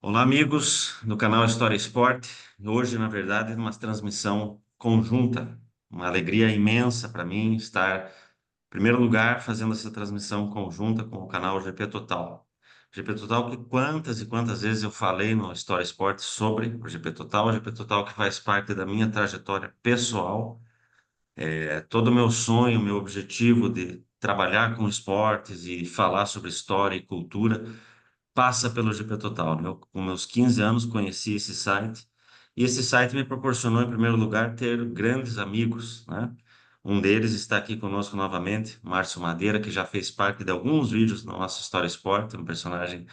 Olá, amigos do canal História Esporte. Hoje, na verdade, é uma transmissão conjunta. Uma alegria imensa para mim estar, em primeiro lugar, fazendo essa transmissão conjunta com o canal GP Total. GP Total que quantas e quantas vezes eu falei no História Esporte sobre o GP Total. O GP Total que faz parte da minha trajetória pessoal. É todo o meu sonho, meu objetivo de trabalhar com esportes e falar sobre história e cultura passa pelo GP Total, né? Eu, com meus 15 anos, conheci esse site e esse site me proporcionou, em primeiro lugar, ter grandes amigos, né? Um deles está aqui conosco novamente, Márcio Madeira, que já fez parte de alguns vídeos na nossa História Esporte, um personagem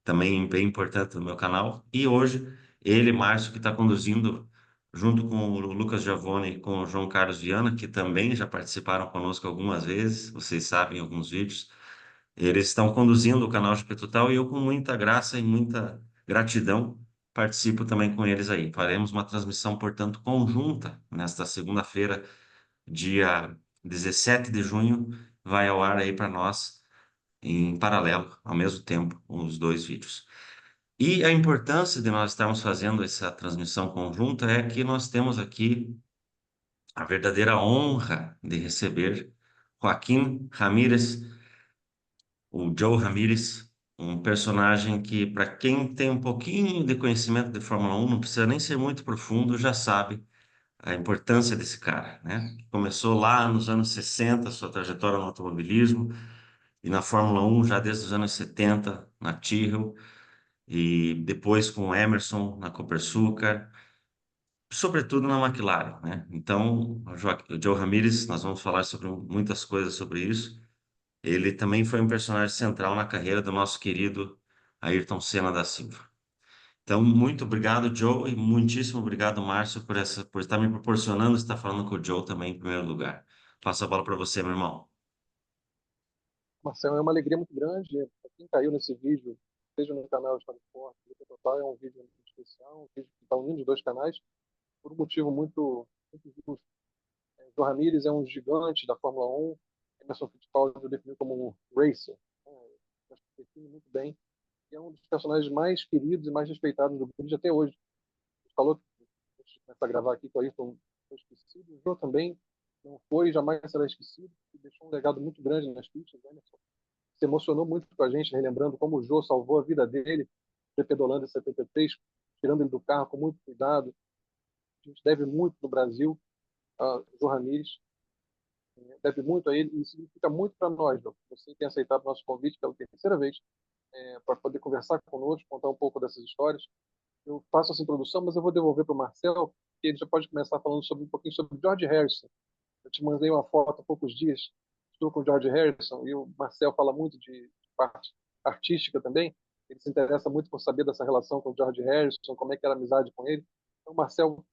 também bem importante no meu canal. E hoje, ele, Márcio, que está conduzindo, junto com o Lucas Giavone e com o João Carlos Viana, que também já participaram conosco algumas vezes, vocês sabem, em alguns vídeos. Eles estão conduzindo o canal GP Total e eu, com muita graça e muita gratidão, participo também com eles aí. Faremos uma transmissão, portanto, conjunta nesta segunda-feira, dia 17 de junho, vai ao ar aí para nós, em paralelo, ao mesmo tempo, os dois vídeos. E a importância de nós estarmos fazendo essa transmissão conjunta é que nós temos aqui a verdadeira honra de receber Joaquim Ramírez, o Joe Ramírez, um personagem que, para quem tem um pouquinho de conhecimento de Fórmula 1, não precisa nem ser muito profundo, já sabe a importância desse cara, né? Começou lá nos anos 60, sua trajetória no automobilismo, e na Fórmula 1 já desde os anos 70, na Tyrrell, e depois com o Emerson na Copersucar, sobretudo na McLaren, né? Então, o Joe Ramírez, nós vamos falar sobre muitas coisas sobre isso. Ele também foi um personagem central na carreira do nosso querido Ayrton Senna da Silva. Então, muito obrigado, Joe, e muitíssimo obrigado, Márcio, por estar me proporcionando estar falando com o Joe também em primeiro lugar. Passo a bola para você, meu irmão. Marcelo, é uma alegria muito grande. Para quem caiu nesse vídeo, seja no canal História Esporte, Liga Total, é um vídeo muito especial, um vídeo que está unindo os dois canais por um motivo muito justo. O Ramírez é um gigante da Fórmula 1, Emerson Fittipaldi o definiu como um racer, né? Acho que define muito bem, e é um dos personagens mais queridos e mais respeitados do grid até hoje. Ele falou que antes de começar a gravar aqui, que o Ayrton foi esquecido, o Joe também não foi, jamais será esquecido, e deixou um legado muito grande nas pistas, né? Se emocionou muito com a gente, relembrando como o Jô salvou a vida dele, pedalando em 73, tirando ele do carro com muito cuidado. A gente deve muito no Brasil a Jô Ramírez, deve muito a ele e significa muito para nós, Jô. Você tem aceitado o nosso convite pela terceira vez para poder conversar conosco, contar um pouco dessas histórias. Eu faço essa introdução, mas eu vou devolver para o Marcel, que ele já pode começar falando sobre um pouquinho sobre George Harrison. Eu te mandei uma foto há poucos dias, estou com o George Harrison, e o Marcel fala muito de parte artística também. Ele se interessa muito por saber dessa relação com o George Harrison, como é que era a amizade com ele. Então, Marcel,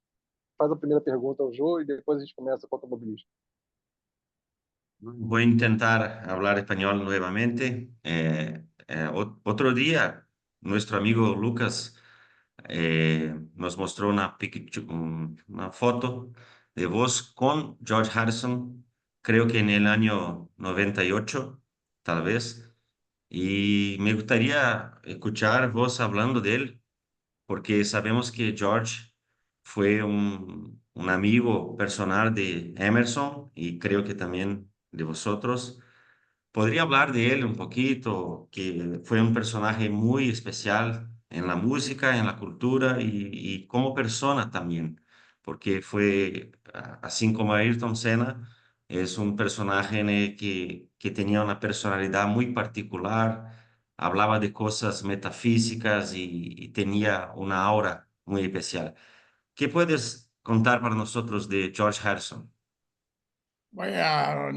faz a primeira pergunta ao Jô e depois a gente começa com o automobilismo. Voy a intentar hablar español nuevamente. Otro día, nuestro amigo Lucas nos mostró una foto de vos con George Harrison, creo que en el año 98, tal vez. Y me gustaría escuchar vos hablando de él, porque sabemos que George fue un amigo personal de Emerson y creo que también de vosotros. Podría hablar de él un poquito, que fue un personaje muy especial en la música, en la cultura y como persona también, porque fue, así como Ayrton Senna, es un personaje que tenía una personalidad muy particular, hablaba de cosas metafísicas y tenía una aura muy especial. ¿Qué puedes contar para nosotros de George Harrison? Vaya,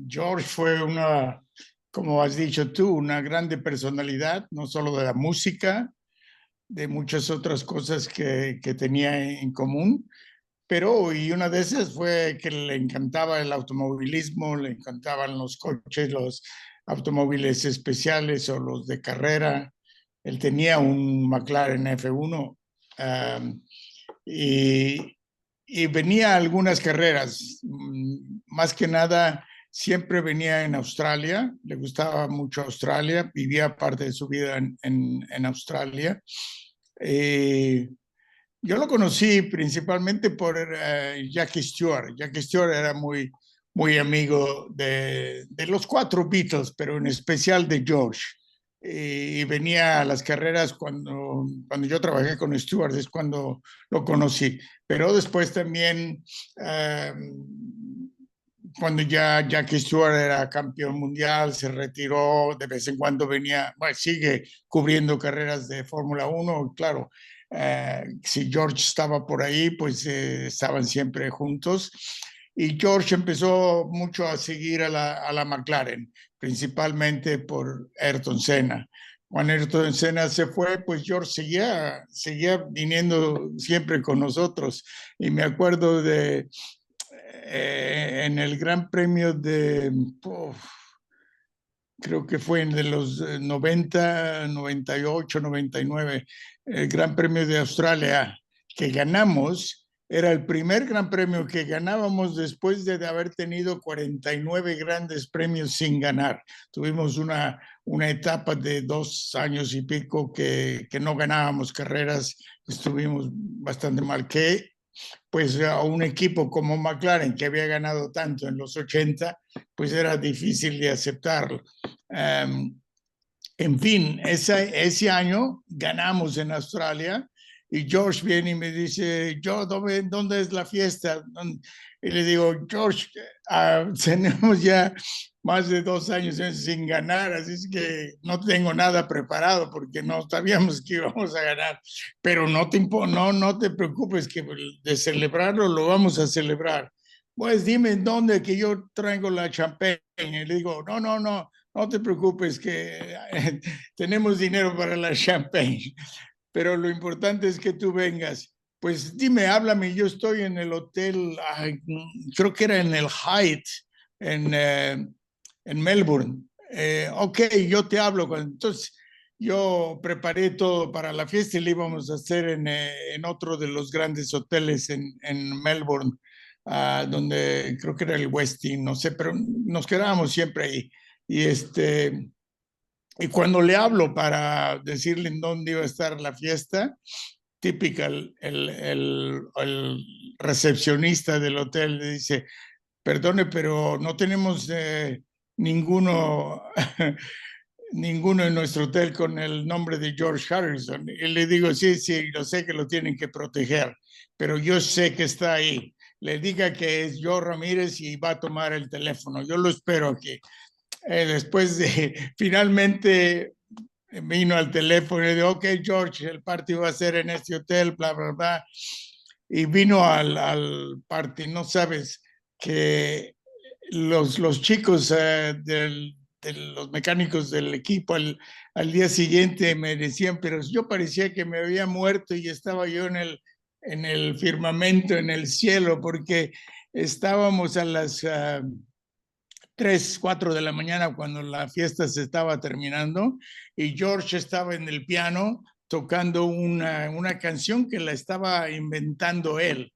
George fue una, como has dicho tú, una grande personalidad, no solo de la música, de muchas otras cosas que tenía en común, pero y una de esas fue que le encantaba el automovilismo, le encantaban los coches, los automóviles especiales o los de carrera. Él tenía un McLaren F1 um, y, y venía a algunas carreras. Más que nada siempre venía en Australia, le gustaba mucho Australia, vivía parte de su vida en Australia. Yo lo conocí principalmente por Jackie Stewart. Jackie Stewart era muy amigo de los cuatro Beatles, pero en especial de George. Y venía a las carreras cuando yo trabajé con Stewart, es cuando lo conocí. Pero después también, cuando ya Jackie Stewart era campeón mundial, se retiró, de vez en cuando venía, bueno, sigue cubriendo carreras de Fórmula 1, claro. Si George estaba por ahí, pues estaban siempre juntos. Y George empezó mucho a seguir a la McLaren, principalmente por Ayrton Senna. Cuando Ayrton Senna se fue, pues George seguía viniendo siempre con nosotros. Y me acuerdo de en el Gran Premio de, creo que fue en de los 90, 98, 99, el Gran Premio de Australia, que ganamos. Era el primer Gran Premio que ganábamos después de haber tenido 49 grandes premios sin ganar. Tuvimos una etapa de 2 años y pico que no ganábamos carreras, estuvimos bastante mal, que pues a un equipo como McLaren, que había ganado tanto en los 80, pues era difícil de aceptarlo. En fin, ese año ganamos en Australia y George viene y me dice, yo, ¿dónde es la fiesta? Y le digo, George, tenemos ya más de 2 años sin ganar, así es que no tengo nada preparado porque no sabíamos que íbamos a ganar, pero no te preocupes que de celebrarlo lo vamos a celebrar. Pues dime en dónde que yo traigo la champagne. Y le digo, no te preocupes que tenemos dinero para la champagne, pero lo importante es que tú vengas. Pues dime, háblame, yo estoy en el hotel, creo que era en el Hyatt, en Melbourne. Ok, yo te hablo. Entonces, yo preparé todo para la fiesta y la íbamos a hacer en otro de los grandes hoteles en Melbourne, donde creo que era el Westin, no sé, pero nos quedábamos siempre ahí. Y cuando le hablo para decirle en dónde iba a estar la fiesta, típica, el recepcionista del hotel le dice, perdone, pero no tenemos ninguno, ninguno en nuestro hotel con el nombre de George Harrison. Y le digo, sí, yo sé que lo tienen que proteger, pero yo sé que está ahí. Le diga que es Joe Ramírez y va a tomar el teléfono. Yo lo espero aquí. Después de finalmente vino al teléfono y dijo, ok, George, el party va a ser en este hotel, bla, bla, bla. Y vino al party, no sabes que los chicos de los mecánicos del equipo al día siguiente me decían, pero yo parecía que me había muerto y estaba yo en el firmamento, en el cielo, porque estábamos a las 3, 4 de la mañana cuando la fiesta se estaba terminando y George estaba en el piano tocando una canción que la estaba inventando él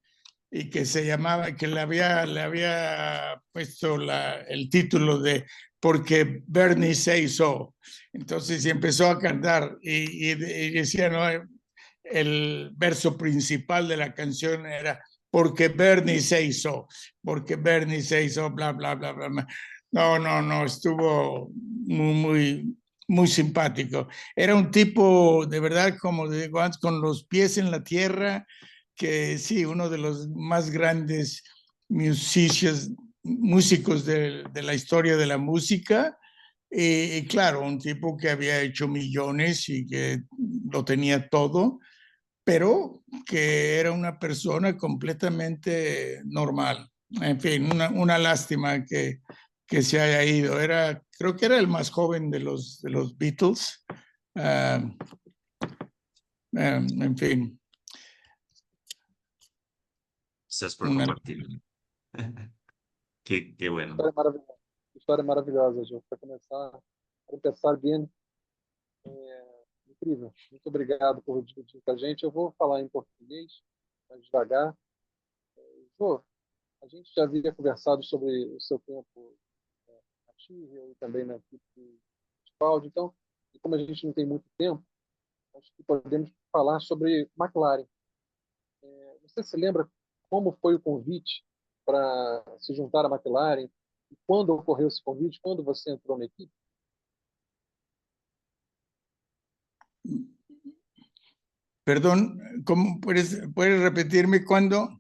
y que se llamaba, que le había puesto el título de Porque Bernie Say So. Entonces empezó a cantar y decía, ¿no? El verso principal de la canción era porque Bernie se hizo, porque Bernie se hizo, bla, bla, bla, bla. No, estuvo muy simpático. Era un tipo, de verdad, como digo antes, con los pies en la tierra, que sí, uno de los más grandes músicos de la historia de la música. Y claro, un tipo que había hecho millones y que lo tenía todo, pero que era una persona completamente normal. En fin, una lástima que se haya ido. Creo que era el más joven de los Beatles. Ah, en fin, Gracias por una, compartir. Qué bueno. História maravilhosa. História maravilhosa, Gil. Para começar bem, incrível. Muito obrigado por dividir com a gente. Eu vou falar em português, mais devagar. Jô, a gente já havia conversado sobre o seu tempo Tyrrell e também na equipe de Fittipaldi. Então, e como a gente não tem muito tempo, acho que podemos falar sobre McLaren. Você se lembra como foi o convite para se juntar à McLaren? E quando ocorreu esse convite? Quando você entrou na equipe? Perdón, ¿cómo puedes repetirme cuándo?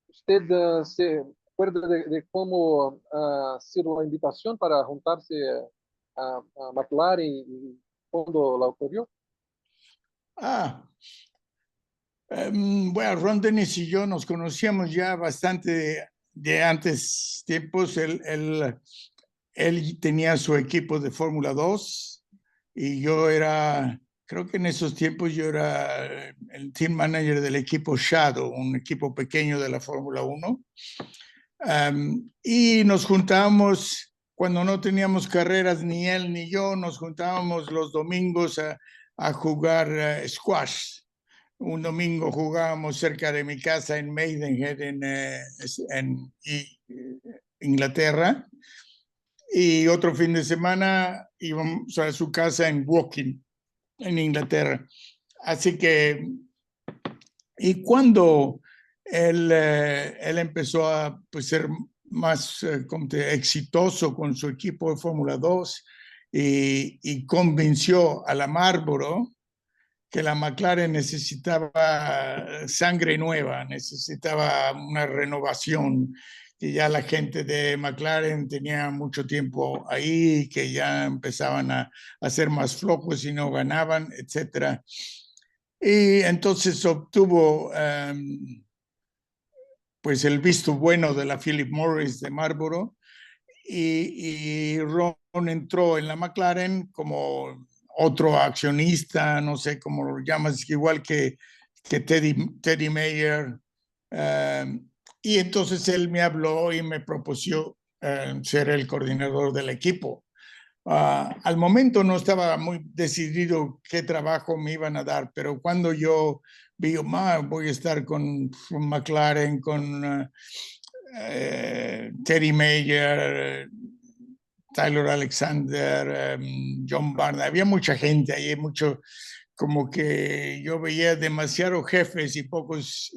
¿Usted se acuerda de cómo ha sido la invitación para juntarse a McLaren y cuándo la ocurrió? Bueno, Ron Dennis y yo nos conocíamos ya bastante de antes tiempos. Él tenía su equipo de Fórmula 2 y yo era, creo que en esos tiempos yo era el team manager del equipo Shadow, un equipo pequeño de la Fórmula 1. Y nos juntábamos cuando no teníamos carreras, ni él ni yo, nos juntábamos los domingos a jugar squash. Un domingo jugábamos cerca de mi casa en Maidenhead, en Inglaterra, y otro fin de semana íbamos a su casa en Woking, en Inglaterra. Así que, y cuando él empezó a pues, ser más exitoso con su equipo de Fórmula 2 y convenció a la Marlboro que la McLaren necesitaba sangre nueva, necesitaba una renovación, que ya la gente de McLaren tenía mucho tiempo ahí, que ya empezaban a ser más flojos y no ganaban, etc. Y entonces obtuvo pues el visto bueno de la Philip Morris de Marlboro y Ron entró en la McLaren como otro accionista, no sé cómo lo llamas, igual que Teddy Mayer. Y entonces él me habló y me propuso ser el coordinador del equipo. Al momento no estaba muy decidido qué trabajo me iban a dar, pero cuando yo vi, voy a estar con McLaren, con Teddy Mayer, Tyler Alexander, John Barnard, había mucha gente ahí, mucho, como que yo veía demasiados jefes y pocos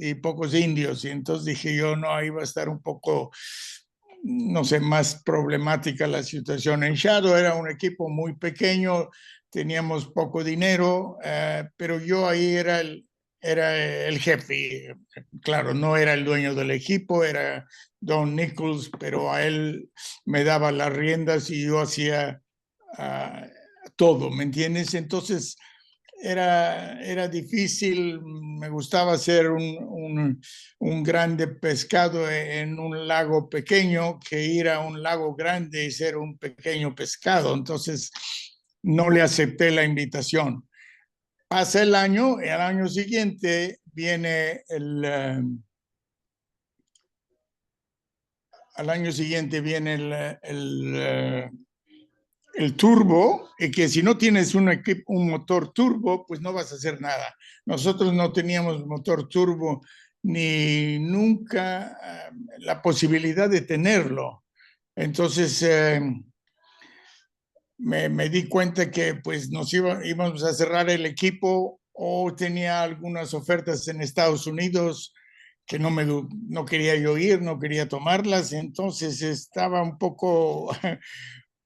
indios, y entonces dije yo, no, ahí va a estar un poco, no sé, más problemática la situación. En Shadow era un equipo muy pequeño, teníamos poco dinero, pero yo ahí era el jefe. Claro, no era el dueño del equipo, era Don Nichols, pero a él me daba las riendas y yo hacía todo, ¿me entiendes? Entonces era difícil, me gustaba ser un grande pescado en un lago pequeño que ir a un lago grande y ser un pequeño pescado. Entonces no le acepté la invitación. Pasa el año y al año siguiente viene el turbo, y que si no tienes un motor turbo, pues no vas a hacer nada. Nosotros no teníamos motor turbo ni nunca la posibilidad de tenerlo. Entonces me di cuenta que pues íbamos a cerrar el equipo, o tenía algunas ofertas en Estados Unidos que no quería yo ir, no quería tomarlas. Entonces estaba un poco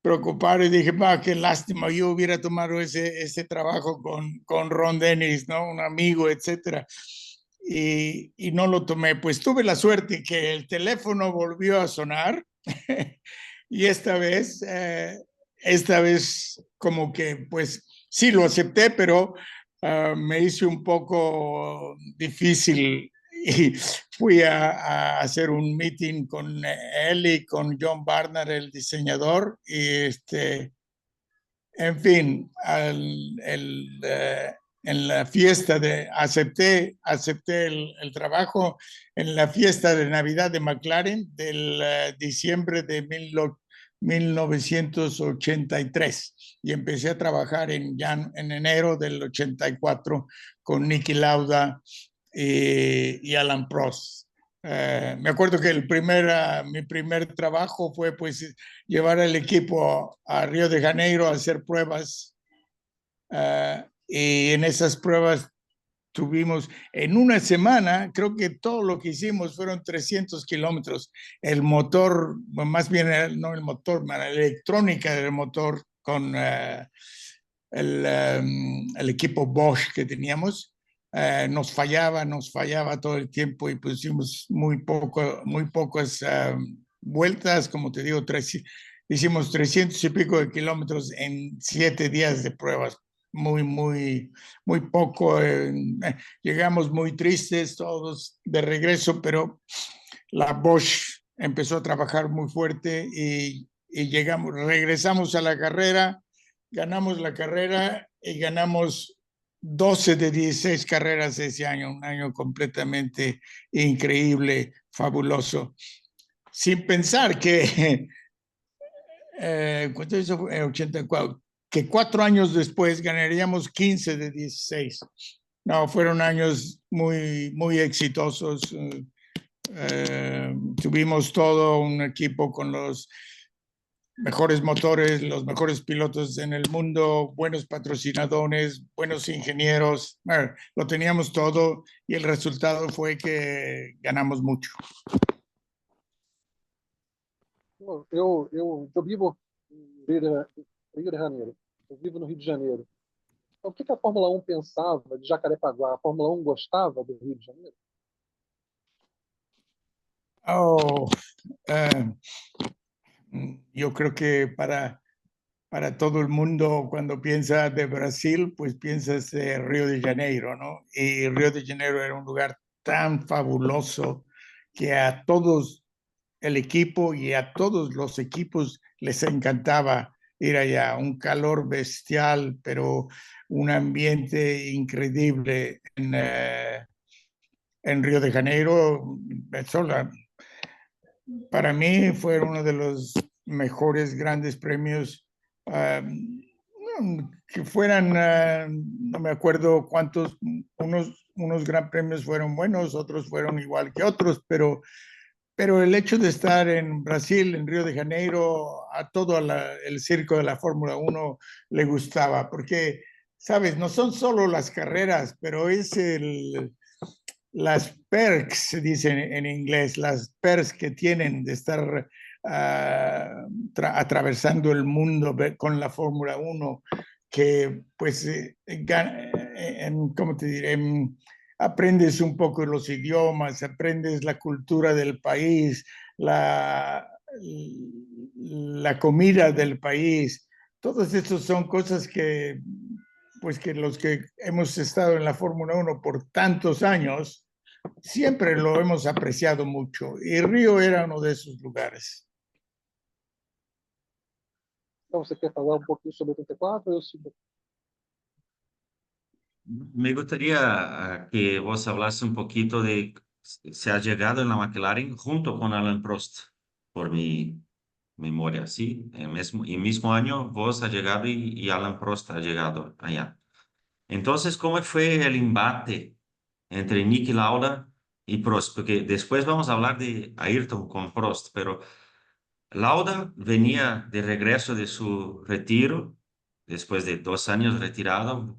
preocupado y dije, qué lástima, yo hubiera tomado ese trabajo con Ron Dennis, ¿no? Un amigo, etcétera. Y no lo tomé. Pues tuve la suerte que el teléfono volvió a sonar y esta vez como que pues sí lo acepté, pero me hice un poco difícil y fui a hacer un meeting con él y con John Barnard, el diseñador, y en fin, en la fiesta acepté el trabajo en la fiesta de Navidad de McLaren del diciembre de 1983, y empecé a trabajar en enero del 84 con Niki Lauda y Alan Prost. Me acuerdo que mi primer trabajo fue pues llevar al equipo a Río de Janeiro a hacer pruebas, y en esas pruebas tuvimos en una semana, creo que todo lo que hicimos fueron 300 kilómetros. El motor, más bien no el motor, la electrónica del motor con el equipo Bosch que teníamos, nos fallaba todo el tiempo y pusimos muy pocas vueltas, como te digo, hicimos 300 y pico de kilómetros en 7 días de pruebas. Muy poco. Llegamos muy tristes todos de regreso, pero la Bosch empezó a trabajar muy fuerte y regresamos a la carrera, ganamos la carrera y ganamos 12 de 16 carreras ese año, un año completamente increíble, fabuloso. Sin pensar que, ¿cuánto eso fue? 84, que 4 años después ganaríamos 15 de 16. No, fueron años muy exitosos. Tuvimos todo un equipo con los mejores motores, los mejores pilotos en el mundo, buenos patrocinadores, buenos ingenieros. Bueno, lo teníamos todo y el resultado fue que ganamos mucho. Eu vivo em Rio de Janeiro. Eu vivo no Rio de Janeiro. Então, o que a Fórmula 1 pensava de Jacarepaguá? A Fórmula 1 gostava do Rio de Janeiro? Oh, yo creo que para todo el mundo, cuando piensa de Brasil, pues piensas de Río de Janeiro, ¿no? Y Río de Janeiro era un lugar tan fabuloso que a todos el equipo y a todos los equipos les encantaba ir allá. Un calor bestial, pero un ambiente increíble en Río de Janeiro. Para mí fue uno de los mejores grandes premios, que fueran, no me acuerdo cuántos, unos gran premios fueron buenos, otros fueron igual que otros, pero el hecho de estar en Brasil, en Río de Janeiro, a todo el circo de la Fórmula 1 le gustaba, porque, sabes, no son solo las carreras, pero es las perks, se dicen en inglés, las perks que tienen de estar atravesando el mundo con la Fórmula 1, que pues, ¿cómo te diré? Aprendes un poco los idiomas, aprendes la cultura del país, la comida del país. Todas estas son cosas que, pues que los que hemos estado en la Fórmula 1 por tantos años, siempre lo hemos apreciado mucho. Y Río era uno de esos lugares. Então, você quer falar um pouquinho sobre 84 ou sobre... Me gustaría que vos hablase un poquito de se ha llegado en la McLaren junto con Alan Prost, por mi memoria, ¿sí? El mismo año vos ha llegado y Alan Prost ha llegado allá. Entonces, ¿cómo fue el embate entre Niki Lauda y Prost? Porque después vamos a hablar de Ayrton con Prost, pero Lauda venía de regreso de su retiro, después de 2 años retirado,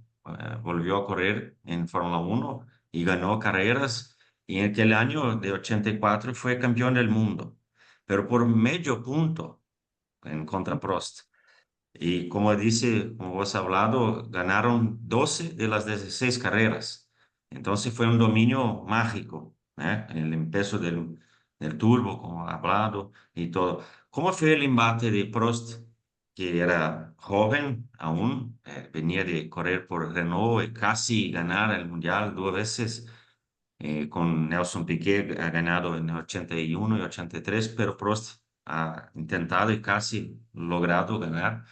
volvió a correr en Fórmula 1 y ganó carreras, y en aquel año de 84 fue campeón del mundo, pero por medio punto en contra Prost. Y como dice, como vos has hablado, ganaron 12 de las 16 carreras. Entonces fue un dominio mágico, ¿eh? El empezó del turbo, como ha hablado, y todo. ¿Cómo fue el embate de Prost, que era joven aún, venía de correr por Renault y casi ganar el Mundial 2 veces? Con Nelson Piquet ha ganado en 81 y 83, pero Prost ha intentado y casi logrado ganar.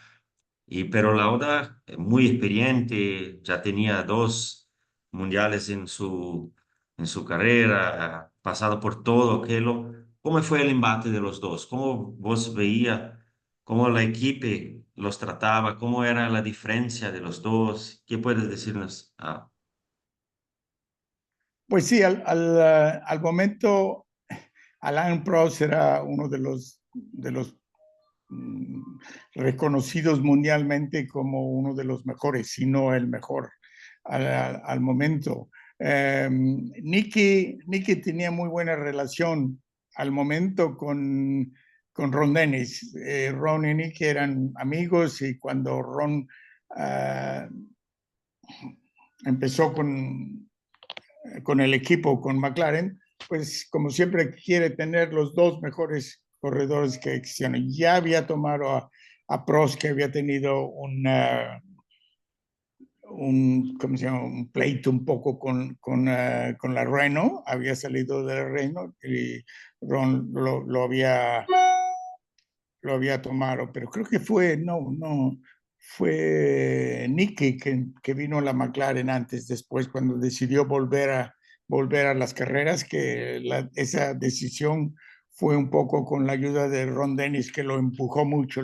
Pero Lauda, muy experiente, ya tenía 2 mundiales en su carrera, ha pasado por todo aquello. ¿Cómo fue el embate de los dos? ¿Cómo vos veía cómo la equipe los trataba? ¿Cómo era la diferencia de los dos? ¿Qué puedes decirnos? Pues sí, al momento Alain Prost era uno de los reconocidos mundialmente como uno de los mejores, si no el mejor al momento. Nicky tenía muy buena relación al momento con Ron Dennis. Ron y Nicky eran amigos y cuando Ron empezó con el equipo, con McLaren, pues como siempre quiere tener los dos mejores corredores que existían. Ya había tomado a Prost, que había tenido ¿cómo se llama? Un pleito un poco con la Renault, había salido de la Renault y Ron lo había tomado, pero creo que fue Nicky que vino a la McLaren antes, después, cuando decidió volver a las carreras, que esa decisión fue un poco con la ayuda de Ron Dennis, que lo empujó mucho,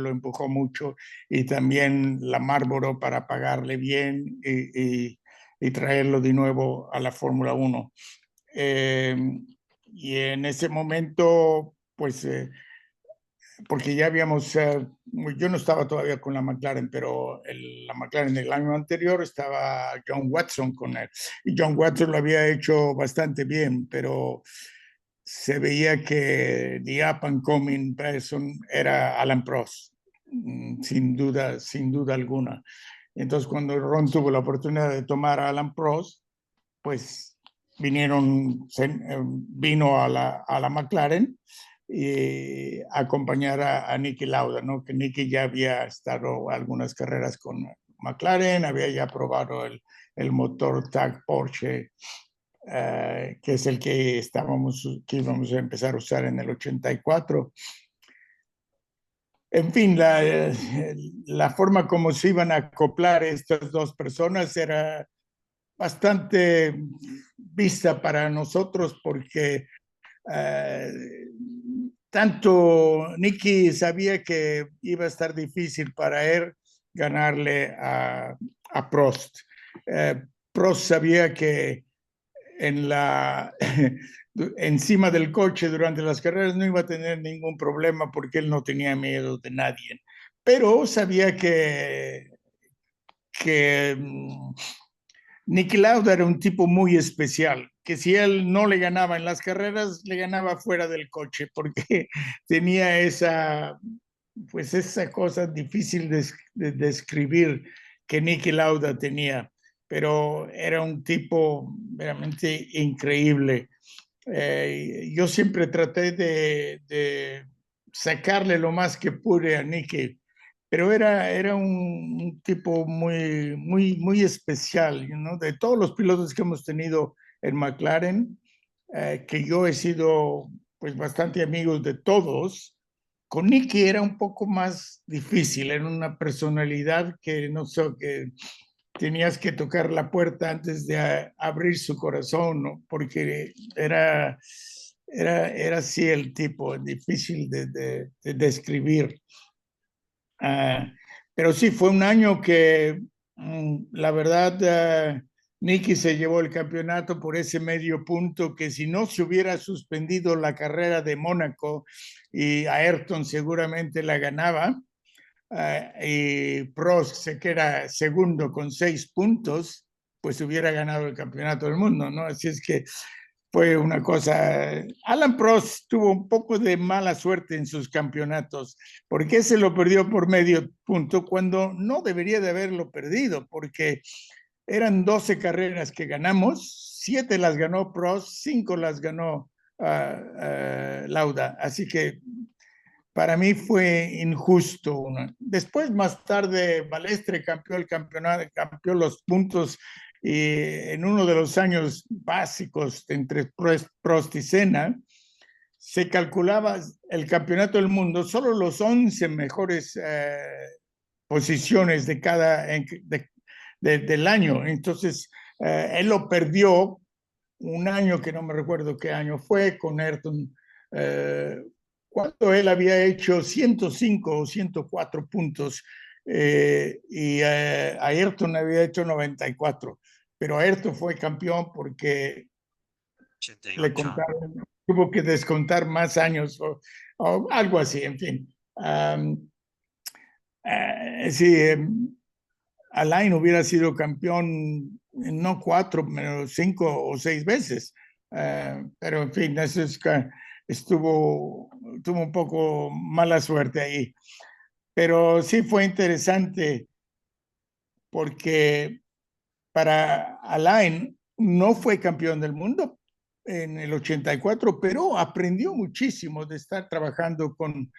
y también la Marlboro para pagarle bien y traerlo de nuevo a la Fórmula 1. Y en ese momento, pues porque ya habíamos, yo no estaba todavía con la McLaren, pero la McLaren el año anterior estaba John Watson con él. Y John Watson lo había hecho bastante bien, pero se veía que the up and coming person era Alan Prost, sin duda alguna. Entonces, cuando Ron tuvo la oportunidad de tomar a Alan Prost, pues vino a la McLaren y acompañar a Niki Lauda, ¿no? Que Niki ya había estado algunas carreras con McLaren, había ya probado el motor TAG Porsche, que es el que íbamos a empezar a usar en el 84. En fin, la forma como se iban a acoplar estas dos personas era bastante vista para nosotros, porque tanto Nicky sabía que iba a estar difícil para él ganarle a Prost. Prost sabía que encima del coche durante las carreras no iba a tener ningún problema, porque él no tenía miedo de nadie. Pero sabía que Niki Lauda era un tipo muy especial, que si él no le ganaba en las carreras, le ganaba fuera del coche, porque tenía pues esa cosa difícil de describir que Niki Lauda tenía, pero era un tipo realmente increíble. Yo siempre traté de sacarle lo más que pude a Niki, pero era un tipo muy especial, ¿no? De todos los pilotos que hemos tenido en McLaren, que yo he sido pues bastante amigo de todos, con Nicky era un poco más difícil, era una personalidad que no sé, que tenías que tocar la puerta antes de abrir su corazón, ¿no? Porque era así el tipo, difícil de describir. Pero sí, fue un año que la verdad Nicky se llevó el campeonato por ese medio punto, que si no se hubiera suspendido la carrera de Mónaco, y Ayrton seguramente la ganaba, y Prost se queda segundo con 6 puntos, pues hubiera ganado el campeonato del mundo, ¿no? Así es que fue una cosa. Alan Prost tuvo un poco de mala suerte en sus campeonatos, porque se lo perdió por medio punto cuando no debería de haberlo perdido, porque eran 12 carreras que ganamos, 7 las ganó Prost, 5 las ganó Lauda. Así que para mí fue injusto. Después, más tarde, Balestre campeó el campeonato, campeó los puntos, y en uno de los años básicos entre Prost y Senna, se calculaba el campeonato del mundo, solo los 11 mejores posiciones del año. Entonces, él lo perdió un año que no me recuerdo qué año fue, con Ayrton, cuando él había hecho 105 o 104 puntos, y Ayrton había hecho 94, pero Ayrton fue campeón porque le 88. contaron tuvo que descontar más años o algo así, en fin. Sí, Alain hubiera sido campeón no 4, pero 5 o 6 veces. Pero en fin, eso es que tuvo un poco mala suerte ahí. Pero sí fue interesante porque para Alain no fue campeón del mundo en el 84, pero aprendió muchísimo de estar trabajando con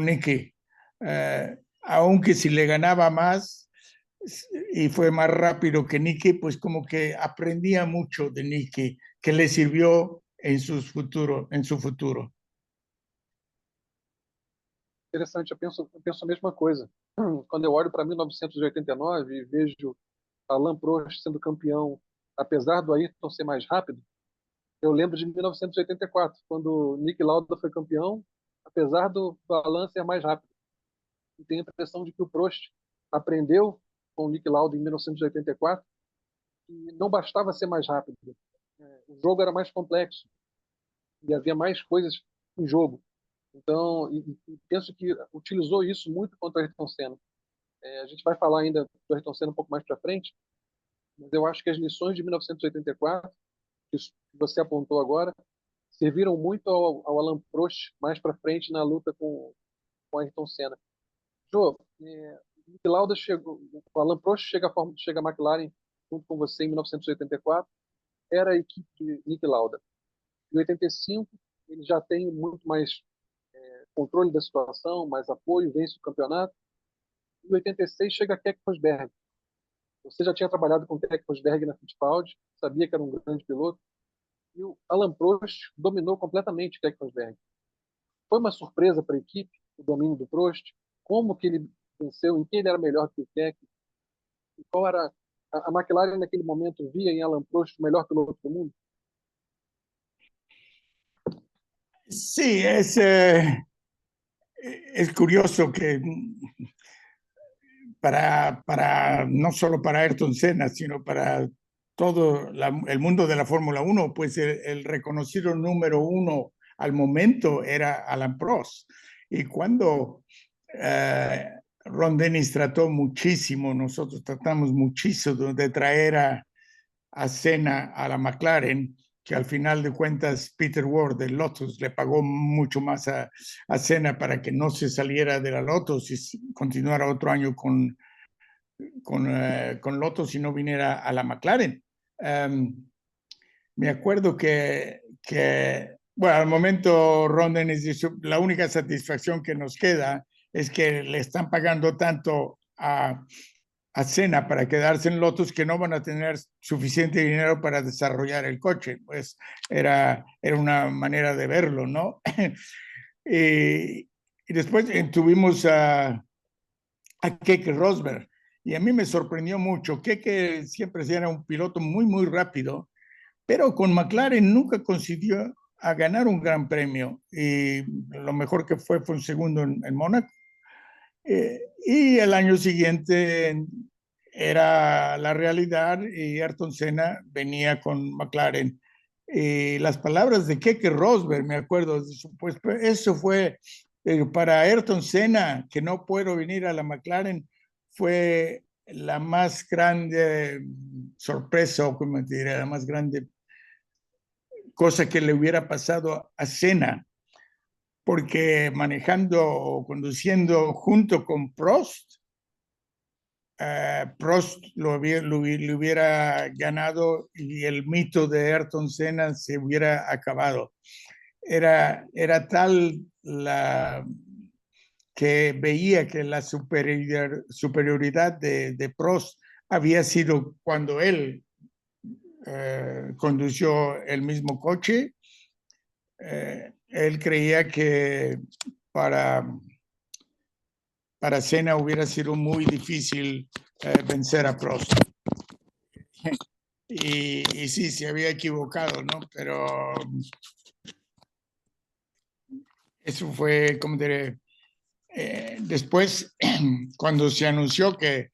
Nicky. Aunque si le ganaba más y fue más rápido que Nicky, pues como que aprendía mucho de Nicky, que le sirvió en su futuro. Interessante, eu penso a mesma coisa. Quando eu olho para 1989 e vejo Alain Prost sendo campeão, apesar do Ayrton ser mais rápido, eu lembro de 1984, quando Niki Lauda foi campeão, apesar do Alain ser mais rápido. E tenho a impressão de que o Prost aprendeu com o Niki Lauda em 1984 e não bastava ser mais rápido. O jogo era mais complexo e havia mais coisas em jogo. Então, penso que utilizou isso muito contra o Ayrton Senna. A gente vai falar ainda do Ayrton Senna um pouco mais para frente, mas eu acho que as lições de 1984, que você apontou agora, serviram muito ao Alain Prost mais para frente na luta com o Ayrton Senna. Jô, Niki Lauda chegou, o Alain Prost chega a McLaren junto com você em 1984, era a equipe de Niki Lauda. Em 85, ele já tem muito mais controle da situação, mais apoio, vence o campeonato. Em 86 chega Keck Rosberg. Você já tinha trabalhado com Keck Rosberg na Fittipaldi, sabia que era um grande piloto, e o Alain Prost dominou completamente Keck Rosberg. Foi uma surpresa para a equipe o domínio do Prost, como que ele venceu, em que ele era melhor que o Keck, e qual era a McLaren naquele momento via em Alain Prost o melhor piloto do mundo? Sí, es curioso que no solo para Ayrton Senna, sino para todo el mundo de la Fórmula 1, pues el reconocido número 1 al momento era Alain Prost. Y cuando Ron Dennis trató muchísimo, nosotros tratamos muchísimo de traer a Senna a la McLaren, que al final de cuentas Peter Ward de Lotus le pagó mucho más a Senna para que no se saliera de la Lotus y continuara otro año con Lotus y no viniera a la McLaren. Me acuerdo bueno, al momento Ron Dennis dice, la única satisfacción que nos queda es que le están pagando tanto a Senna para quedarse en Lotus que no van a tener suficiente dinero para desarrollar el coche. Pues era una manera de verlo, ¿no? y después tuvimos a Keke Rosberg, y a mí me sorprendió mucho. Keke siempre era un piloto muy, muy rápido, pero con McLaren nunca consiguió a ganar un gran premio, y lo mejor que fue un segundo en Mónaco. Y el año siguiente era la realidad y Ayrton Senna venía con McLaren. Y las palabras de Keke Rosberg, me acuerdo, pues eso fue para Ayrton Senna, que no puedo venir a la McLaren, fue la más grande sorpresa, o como diría, la más grande cosa que le hubiera pasado a Senna, porque manejando o conduciendo junto con Prost, Prost le hubiera ganado y el mito de Ayrton Senna se hubiera acabado. Era tal que veía que la superioridad de Prost había sido cuando él condució el mismo coche. Él creía que para Senna hubiera sido muy difícil vencer a Prost. Y sí, se había equivocado, ¿no? Pero eso fue, como diré, después, cuando se anunció que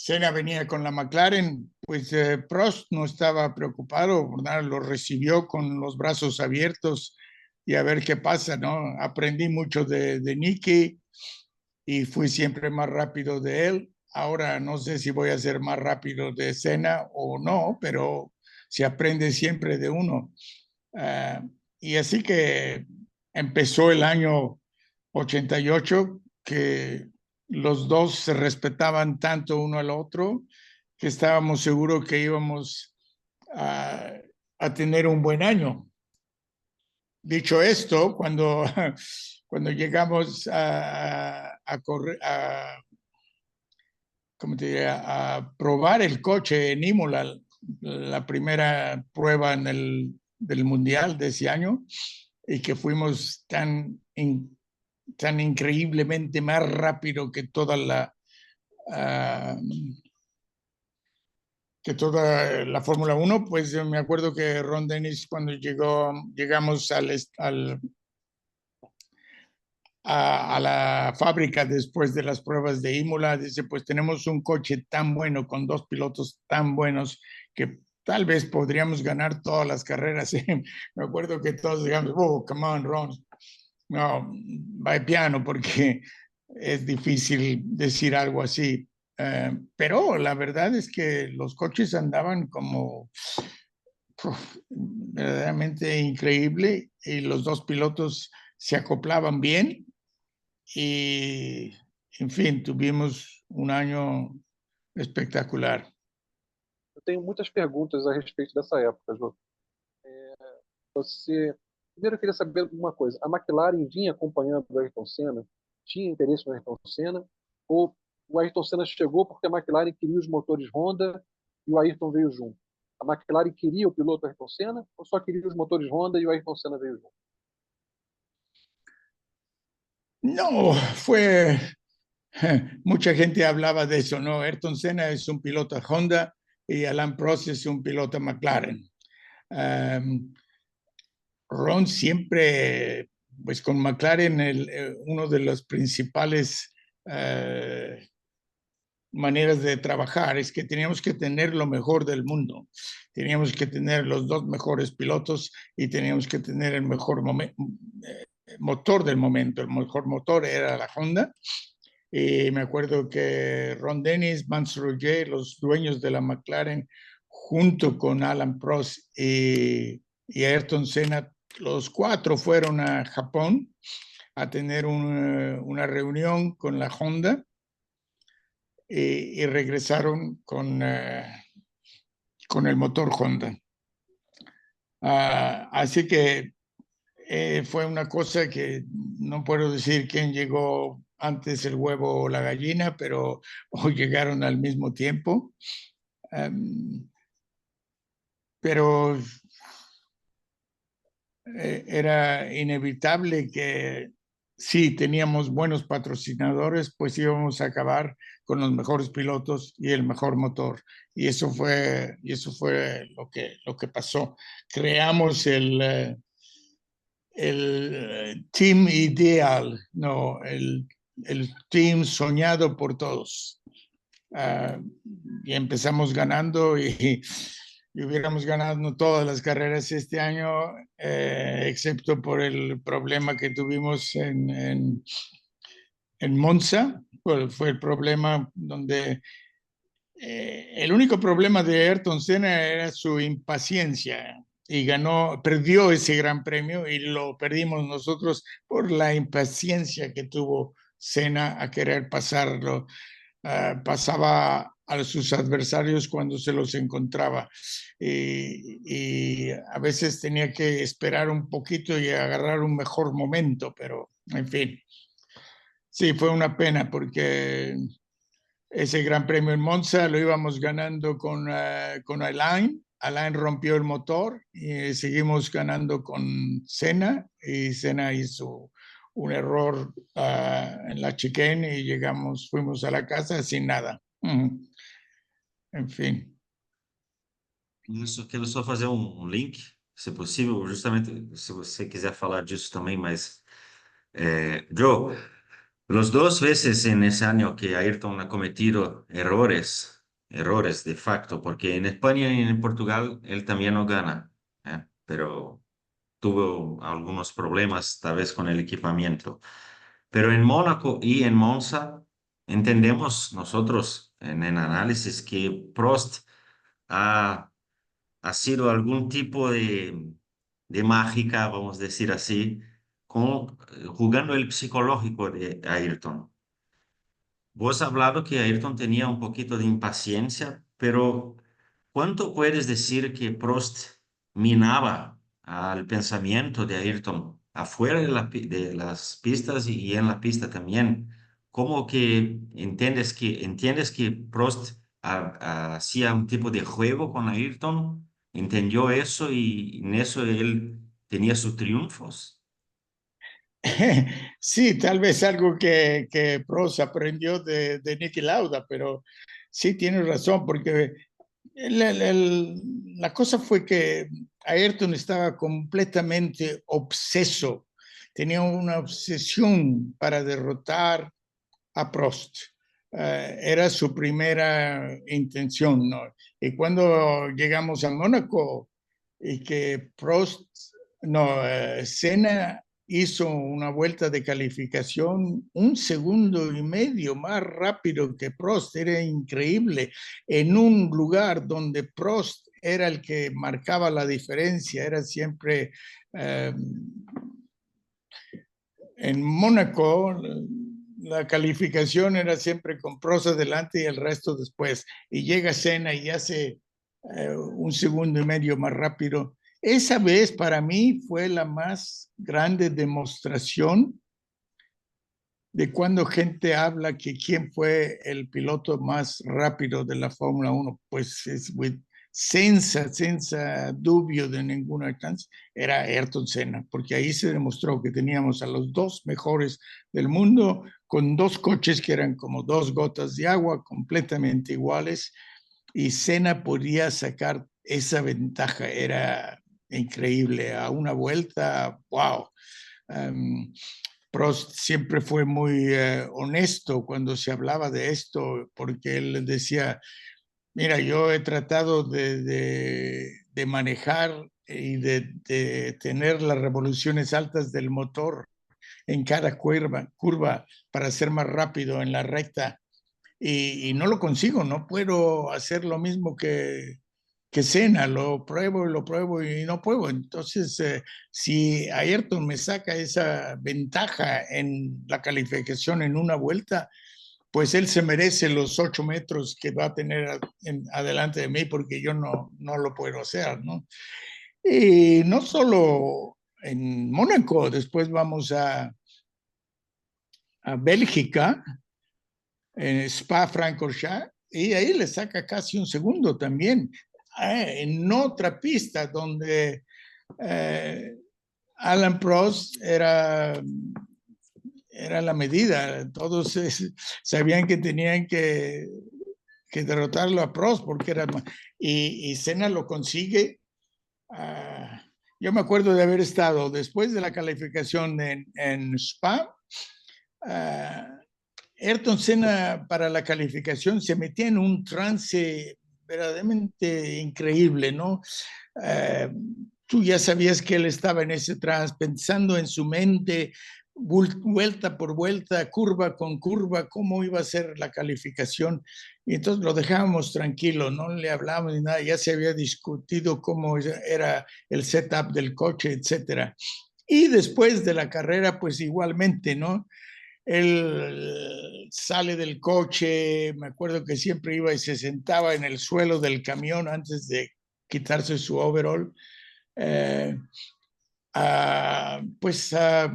Senna venía con la McLaren, pues Prost no estaba preocupado, ¿verdad? Lo recibió con los brazos abiertos y a ver qué pasa, ¿no? Aprendí mucho de Nicky y fui siempre más rápido de él. Ahora no sé si voy a ser más rápido de Senna o no, pero se aprende siempre de uno. Uh, y así que empezó el año 88, que los dos se respetaban tanto uno al otro, que estábamos seguros que íbamos a tener un buen año. Dicho esto, cuando llegamos a correr, ¿cómo te diría? A probar el coche en Imola, la primera prueba del Mundial de ese año, y que fuimos tan increíblemente más rápido que toda la Fórmula 1, pues yo me acuerdo que Ron Dennis, cuando llegamos a la fábrica después de las pruebas de Imola, dice, pues tenemos un coche tan bueno, con dos pilotos tan buenos, que tal vez podríamos ganar todas las carreras. Me acuerdo que todos digamos, oh, come on, Ron. No, va piano, porque es difícil decir algo así. Pero la verdad es que los coches andaban como verdaderamente increíble, y los dos pilotos se acoplaban bien y, en fin, tuvimos un año espectacular. Eu tenho muitas perguntas a respeito dessa época, Jô. Você, primeiro eu queria saber uma coisa: a McLaren vinha acompanhando o Ayrton Senna? Tinha interesse no Ayrton Senna? Ou o Ayrton Senna chegou porque a McLaren queria os motores Honda e o Ayrton veio junto? A McLaren queria o piloto Ayrton Senna ou só queria os motores Honda e o Ayrton Senna veio junto? No, mucha gente hablaba de eso, ¿no? Ayrton Senna es un piloto Honda y Alain Prost es un piloto McLaren. Ron siempre, pues con McLaren, uno de los principales maneras de trabajar es que teníamos que tener lo mejor del mundo. Teníamos que tener los dos mejores pilotos y teníamos que tener el mejor motor del momento. El mejor motor era la Honda. Y me acuerdo que Ron Dennis, Vance Roger, los dueños de la McLaren, junto con Alain Prost y Ayrton Senna, los cuatro fueron a Japón a tener una reunión con la Honda, y regresaron con el motor Honda. Así que fue una cosa que no puedo decir quién llegó antes, el huevo o la gallina, pero o llegaron al mismo tiempo. Pero era inevitable que si teníamos buenos patrocinadores, pues íbamos a acabar con los mejores pilotos y el mejor motor. Y eso fue lo que pasó. Creamos el team ideal, no, el team soñado por todos. Y empezamos ganando, y hubiéramos ganado todas las carreras este año, excepto por el problema que tuvimos en Monza. Fue el problema donde el único problema de Ayrton Senna era su impaciencia, y perdió ese gran premio, y lo perdimos nosotros por la impaciencia que tuvo Senna a querer pasarlo. Pasaba a sus adversarios cuando se los encontraba, y a veces tenía que esperar un poquito y agarrar un mejor momento, pero en fin, sí, fue una pena, porque ese gran premio en Monza lo íbamos ganando con Alain. Alain rompió el motor y seguimos ganando con Senna, y Senna hizo un error en la chicane y fuimos a la casa sin nada. En fin. Isso, quero só fazer um link, se possível, justamente se você quiser falar disso também, mas Joe, los dos veces en ese año que Ayrton ha cometido errores, errores de facto, porque en España y en Portugal él también no gana, pero tuvo algunos problemas tal vez con el equipamiento. Pero en Mónaco y en Monza entendemos nosotros en el análisis que Prost ha, ha sido algún tipo de mágica, vamos a decir así, jugando el psicológico de Ayrton. Vos has hablado que Ayrton tenía un poquito de impaciencia, pero ¿cuánto puedes decir que Prost minaba al pensamiento de Ayrton afuera de las pistas y en la pista también? ¿Cómo que entiendes que Prost hacía un tipo de juego con Ayrton? ¿Entendió eso y en eso él tenía sus triunfos? Sí, tal vez algo que Prost aprendió de Niki Lauda, pero sí tienes razón, porque la cosa fue que Ayrton estaba completamente obseso, tenía una obsesión para derrotar a Prost. Era su primera intención, ¿no? Y cuando llegamos a Mónaco y que Senna hizo una vuelta de calificación 1,5 segundos más rápido que Prost, era increíble, en un lugar donde Prost era el que marcaba la diferencia, era siempre en Mónaco. La calificación era siempre con Prost adelante y el resto después. Y llega Senna y hace 1,5 segundos más rápido. Esa vez para mí fue la más grande demostración de cuando gente habla que quién fue el piloto más rápido de la Fórmula 1, pues es senza dubio de ninguna chance, era Ayrton Senna, porque ahí se demostró que teníamos a los dos mejores del mundo con dos coches que eran como dos gotas de agua completamente iguales y Senna podía sacar esa ventaja, era increíble, a una vuelta, wow. Prost siempre fue muy honesto cuando se hablaba de esto, porque él decía, mira, yo he tratado de manejar y de tener las revoluciones altas del motor en cada curva para ser más rápido en la recta y no lo consigo, no puedo hacer lo mismo que Senna, lo pruebo y no puedo. Entonces, si Ayrton me saca esa ventaja en la calificación en una vuelta, pues él se merece los 8 metros que va a tener adelante de mí porque yo no lo puedo hacer, ¿no? Y no solo en Mónaco, después vamos a Bélgica, en Spa-Francorchamps, y ahí le saca casi 1 segundo también. En otra pista donde Alan Prost era la medida, todos sabían que tenían que derrotarlo a Prost porque era y Senna lo consigue. Yo me acuerdo de haber estado después de la calificación en Spa. Ayrton Senna para la calificación se metía en un trance verdaderamente increíble, ¿no? Tú ya sabías que él estaba en ese trance, pensando en su mente, vuelta por vuelta, curva con curva, cómo iba a ser la calificación. Y entonces lo dejábamos tranquilo, no le hablábamos ni nada, ya se había discutido cómo era el setup del coche, etcétera. Y después de la carrera, pues igualmente, ¿no? Él sale del coche, me acuerdo que siempre iba y se sentaba en el suelo del camión antes de quitarse su overall, pues a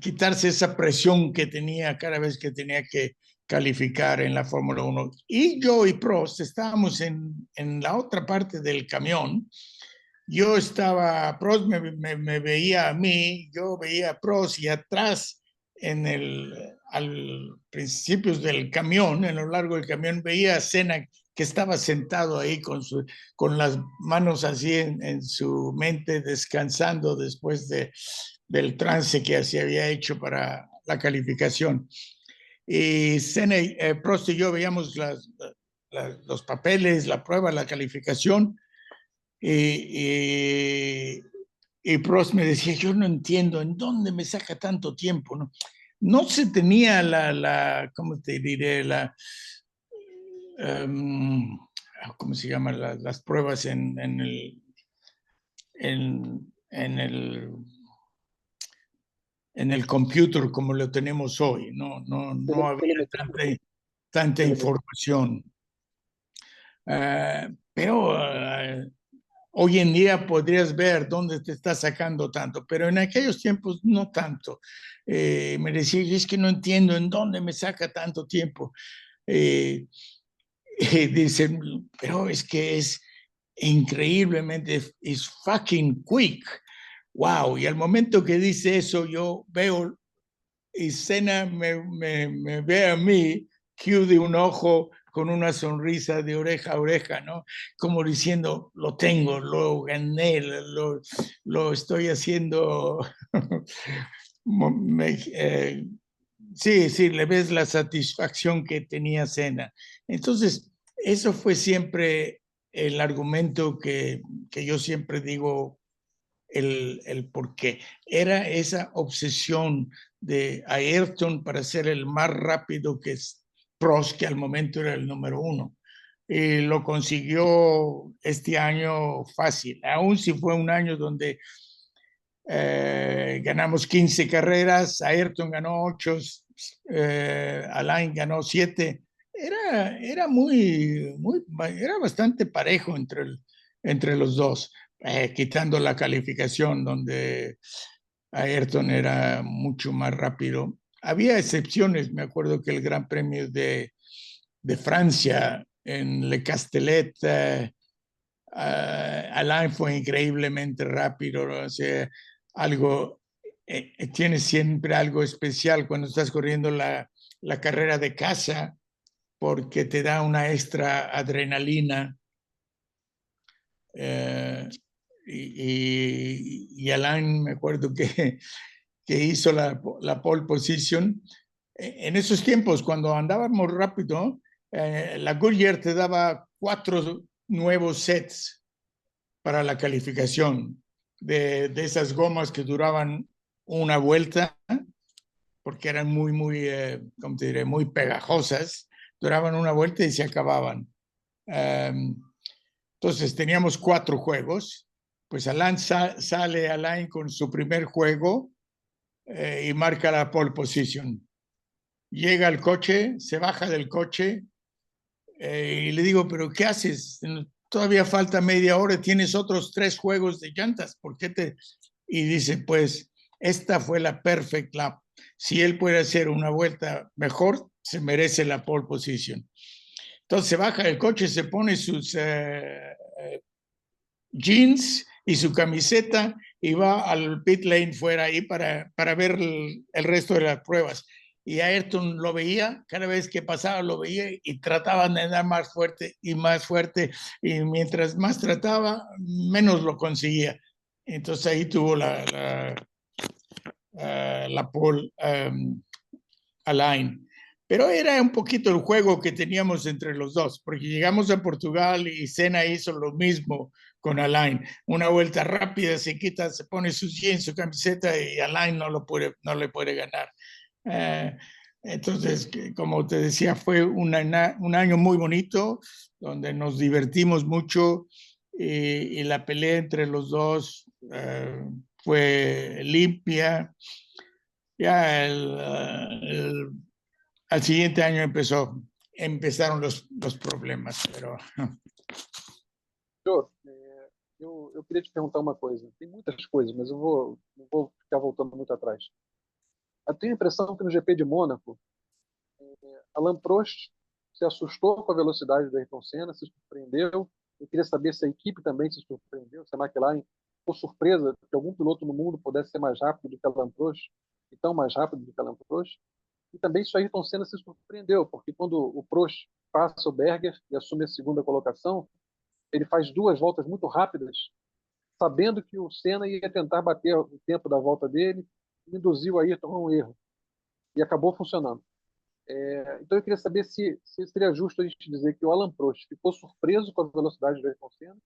quitarse esa presión que tenía cada vez que tenía que calificar en la Fórmula 1. Y yo y Prost estábamos en la otra parte del camión. Yo estaba, Prost me veía a mí, yo veía a Prost y atrás al principios del camión, en lo largo del camión, veía a Senna que estaba sentado ahí con las manos así en su mente, descansando después del trance que se había hecho para la calificación. Y Senna, Prost y yo veíamos los papeles, la prueba, la calificación. Y Prost me decía, yo no entiendo en dónde me saca tanto tiempo, ¿no? No se tenía ¿cómo te diré? ¿Cómo se llaman las pruebas en el computer como lo tenemos hoy? No había tanta información. Pero hoy en día podrías ver dónde te está sacando tanto, pero en aquellos tiempos no tanto. Me decía, es que no entiendo en dónde me saca tanto tiempo. Dicen, pero es que es increíblemente, es fucking quick. Wow, y al momento que dice eso, yo veo, y Senna me ve a mí, Q de un ojo, con una sonrisa de oreja a oreja, ¿no? Como diciendo, lo tengo, lo gané, lo estoy haciendo. Sí, le ves la satisfacción que tenía Senna. Entonces, eso fue siempre el argumento que yo siempre digo, el por qué. Era esa obsesión de Ayrton para ser el más rápido que Prost, que al momento era el número uno. Y lo consiguió este año fácil, aun si fue un año donde ganamos 15 carreras, Ayrton ganó 8, Alain ganó 7. Era era bastante parejo entre los dos, quitando la calificación donde Ayrton era mucho más rápido. Había excepciones, me acuerdo que el Gran Premio de Francia en Le Castellet, Alain fue increíblemente rápido, ¿no? O sea, algo, tiene siempre algo especial cuando estás corriendo la carrera de casa, porque te da una extra adrenalina. Y Alain, me acuerdo que hizo la pole position. En esos tiempos, cuando andábamos rápido, la Goodyear te daba 4 nuevos sets para la calificación de esas gomas que duraban una vuelta, porque eran ¿cómo te diré? Muy pegajosas. Duraban una vuelta y se acababan. Entonces teníamos 4 juegos. Pues sale Alain con su primer juego y marca la pole position. Llega al coche, se baja del coche y le digo, ¿pero qué haces? Todavía falta media hora, tienes otros 3 juegos de llantas, ¿por qué te...? Y dice, pues, esta fue la perfect lap. Si él puede hacer una vuelta mejor, se merece la pole position. Entonces se baja del coche, se pone sus jeans y su camiseta y va al pit lane fuera ahí para ver el resto de las pruebas. Y Ayrton lo veía, cada vez que pasaba lo veía y trataban de dar más fuerte, y mientras más trataba, menos lo conseguía. Entonces ahí tuvo la pole Alain. Pero era un poquito el juego que teníamos entre los dos, porque llegamos a Portugal y Senna hizo lo mismo con Alain. Una vuelta rápida, se quita, se pone sus jeans, su camiseta y Alain no le puede ganar. Entonces, como te decía, fue un año muy bonito, donde nos divertimos mucho y la pelea entre los dos fue limpia. Ya al siguiente año empezaron los problemas, pero... Jô, eu queria te perguntar uma coisa. Tem muitas coisas, mas não vou ficar voltando muito atrás. Eu tenho a impressão que no GP de Mônaco, Alain Prost se assustou com a velocidade do Ayrton Senna, se surpreendeu. Eu queria saber se a equipe também se surpreendeu, se a McLaren ficou surpresa que algum piloto no mundo pudesse ser mais rápido do que Alain Prost, e tão mais rápido do que Alain Prost. E também se o Ayrton Senna se surpreendeu, porque quando o Prost passa o Berger e assume a segunda colocação, ele faz 2 voltas muito rápidas, sabendo que o Senna ia tentar bater o tempo da volta dele, e induziu o Ayrton a um erro. E acabou funcionando. Então eu queria saber se seria justo a gente dizer que o Alan Prost ficou surpreso com a velocidade do Ayrton Senna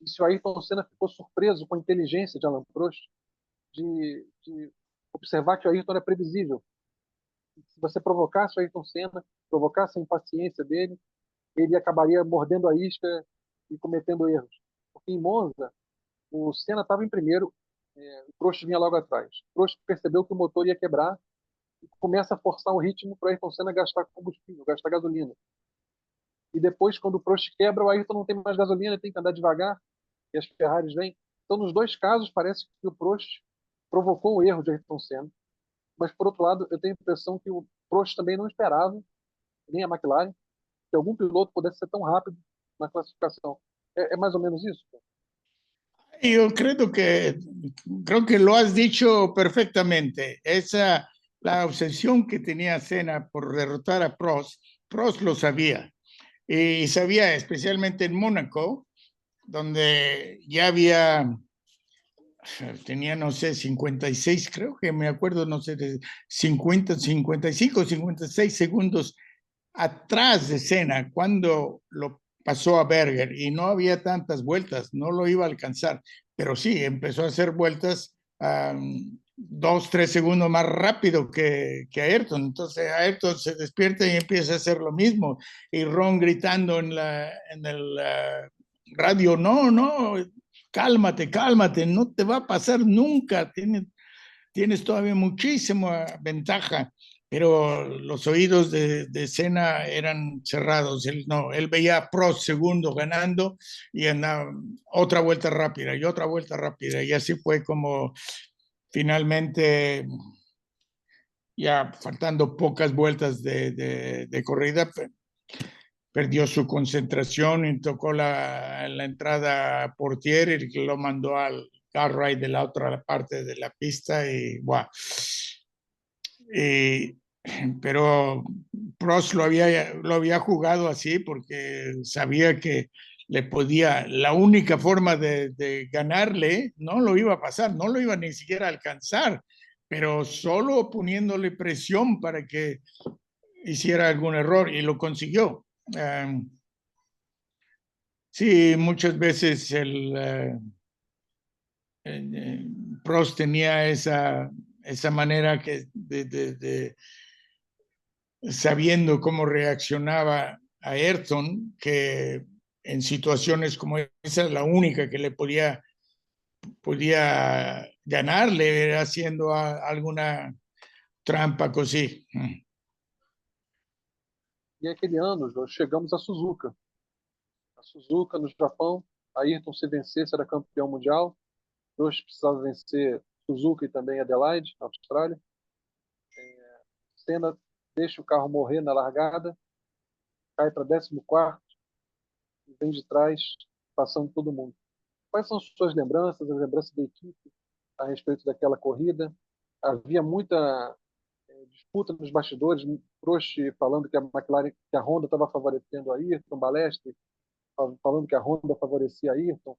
e se o Ayrton Senna ficou surpreso com a inteligência de Alan Prost de observar que o Ayrton era previsível. Se você provocasse o Ayrton Senna, provocasse a impaciência dele, ele acabaria mordendo a isca e cometendo erros. Porque em Monza, o Senna estava em primeiro, o Prost vinha logo atrás. O Prost percebeu que o motor ia quebrar e começa a forçar o ritmo para o Ayrton Senna gastar combustível, gastar gasolina. E depois, quando o Prost quebra, o Ayrton não tem mais gasolina, ele tem que andar devagar e as Ferraris vêm. Então, nos dois casos, parece que o Prost provocou o erro de Ayrton Senna. Mas, por outro lado, eu tenho a impressão que o Prost também não esperava, nem a McLaren, que algum piloto pudesse ser tão rápido na classificação. É mais ou menos isso? Yo creo que lo has dicho perfectamente. Esa, la obsesión que tenía Senna por derrotar a Prost, Prost lo sabía. Y sabía especialmente en Mónaco, donde ya tenía, no sé, 56, creo que me acuerdo, no sé, de 50, 55, 56 segundos atrás de Senna cuando lo pasó a Berger y no había tantas vueltas, no lo iba a alcanzar, pero sí, empezó a hacer vueltas 2, 3 segundos más rápido que Ayrton. Entonces Ayrton se despierta y empieza a hacer lo mismo. Y Ron gritando en el radio, no, cálmate, cálmate, no te va a pasar nunca, tienes todavía muchísima ventaja, pero los oídos de Senna eran cerrados. Él veía a Prost segundo ganando y andaba otra vuelta rápida y otra vuelta rápida. Y así fue como finalmente, ya faltando pocas vueltas de corrida, perdió su concentración y tocó la entrada Portier y lo mandó al car ride de la otra parte de la pista y wow. Pero Prost lo había jugado así porque sabía que la única forma de ganarle no lo iba a pasar, no lo iba ni siquiera a alcanzar, pero solo poniéndole presión para que hiciera algún error y lo consiguió. Sí, muchas veces Prost tenía esa manera sabiendo cómo reaccionaba a Ayrton, que en situaciones como esa, la única que le podía ganarle era haciendo alguna trampa così. E aquele ano, nós chegamos a Suzuka. A Suzuka, no Japão, Ayrton, se vencesse, era campeão mundial. Prost precisava vencer Suzuka e também Adelaide, na Austrália. Senna deixa o carro morrer na largada, cai para 14º e vem de trás, passando todo mundo. Quais são as suas lembranças, as lembranças da equipe a respeito daquela corrida? Havia muita disputa nos bastidores, Prost falando que a McLaren, que a Honda estava favorecendo a Ayrton, Balestre falando que a Honda favorecia a Ayrton.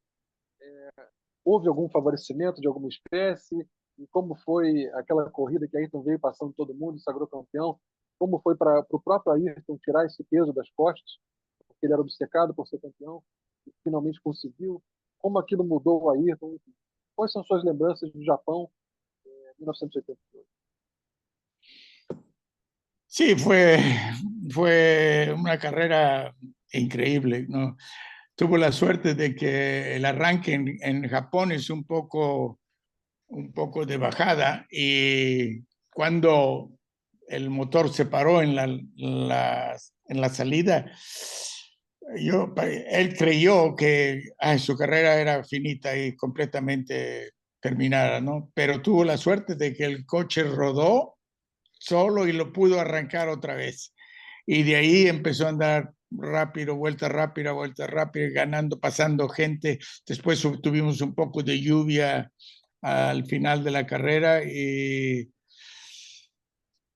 Houve algum favorecimento de alguma espécie? E como foi aquela corrida que Ayrton veio passando todo mundo e sagrou campeão? Como foi para o próprio Ayrton tirar esse peso das costas? Porque ele era obcecado por ser campeão e finalmente conseguiu. Como aquilo mudou o Ayrton? Quais são suas lembranças do Japão em 1982? Sí, fue una carrera increíble, ¿no? Tuvo la suerte de que el arranque en Japón es un poco de bajada y cuando el motor se paró en la salida, él creyó que su carrera era finita y completamente terminada, ¿no? Pero tuvo la suerte de que el coche rodó solo y lo pudo arrancar otra vez. Y de ahí empezó a andar rápido, vuelta rápida, ganando, pasando gente. Después tuvimos un poco de lluvia al final de la carrera y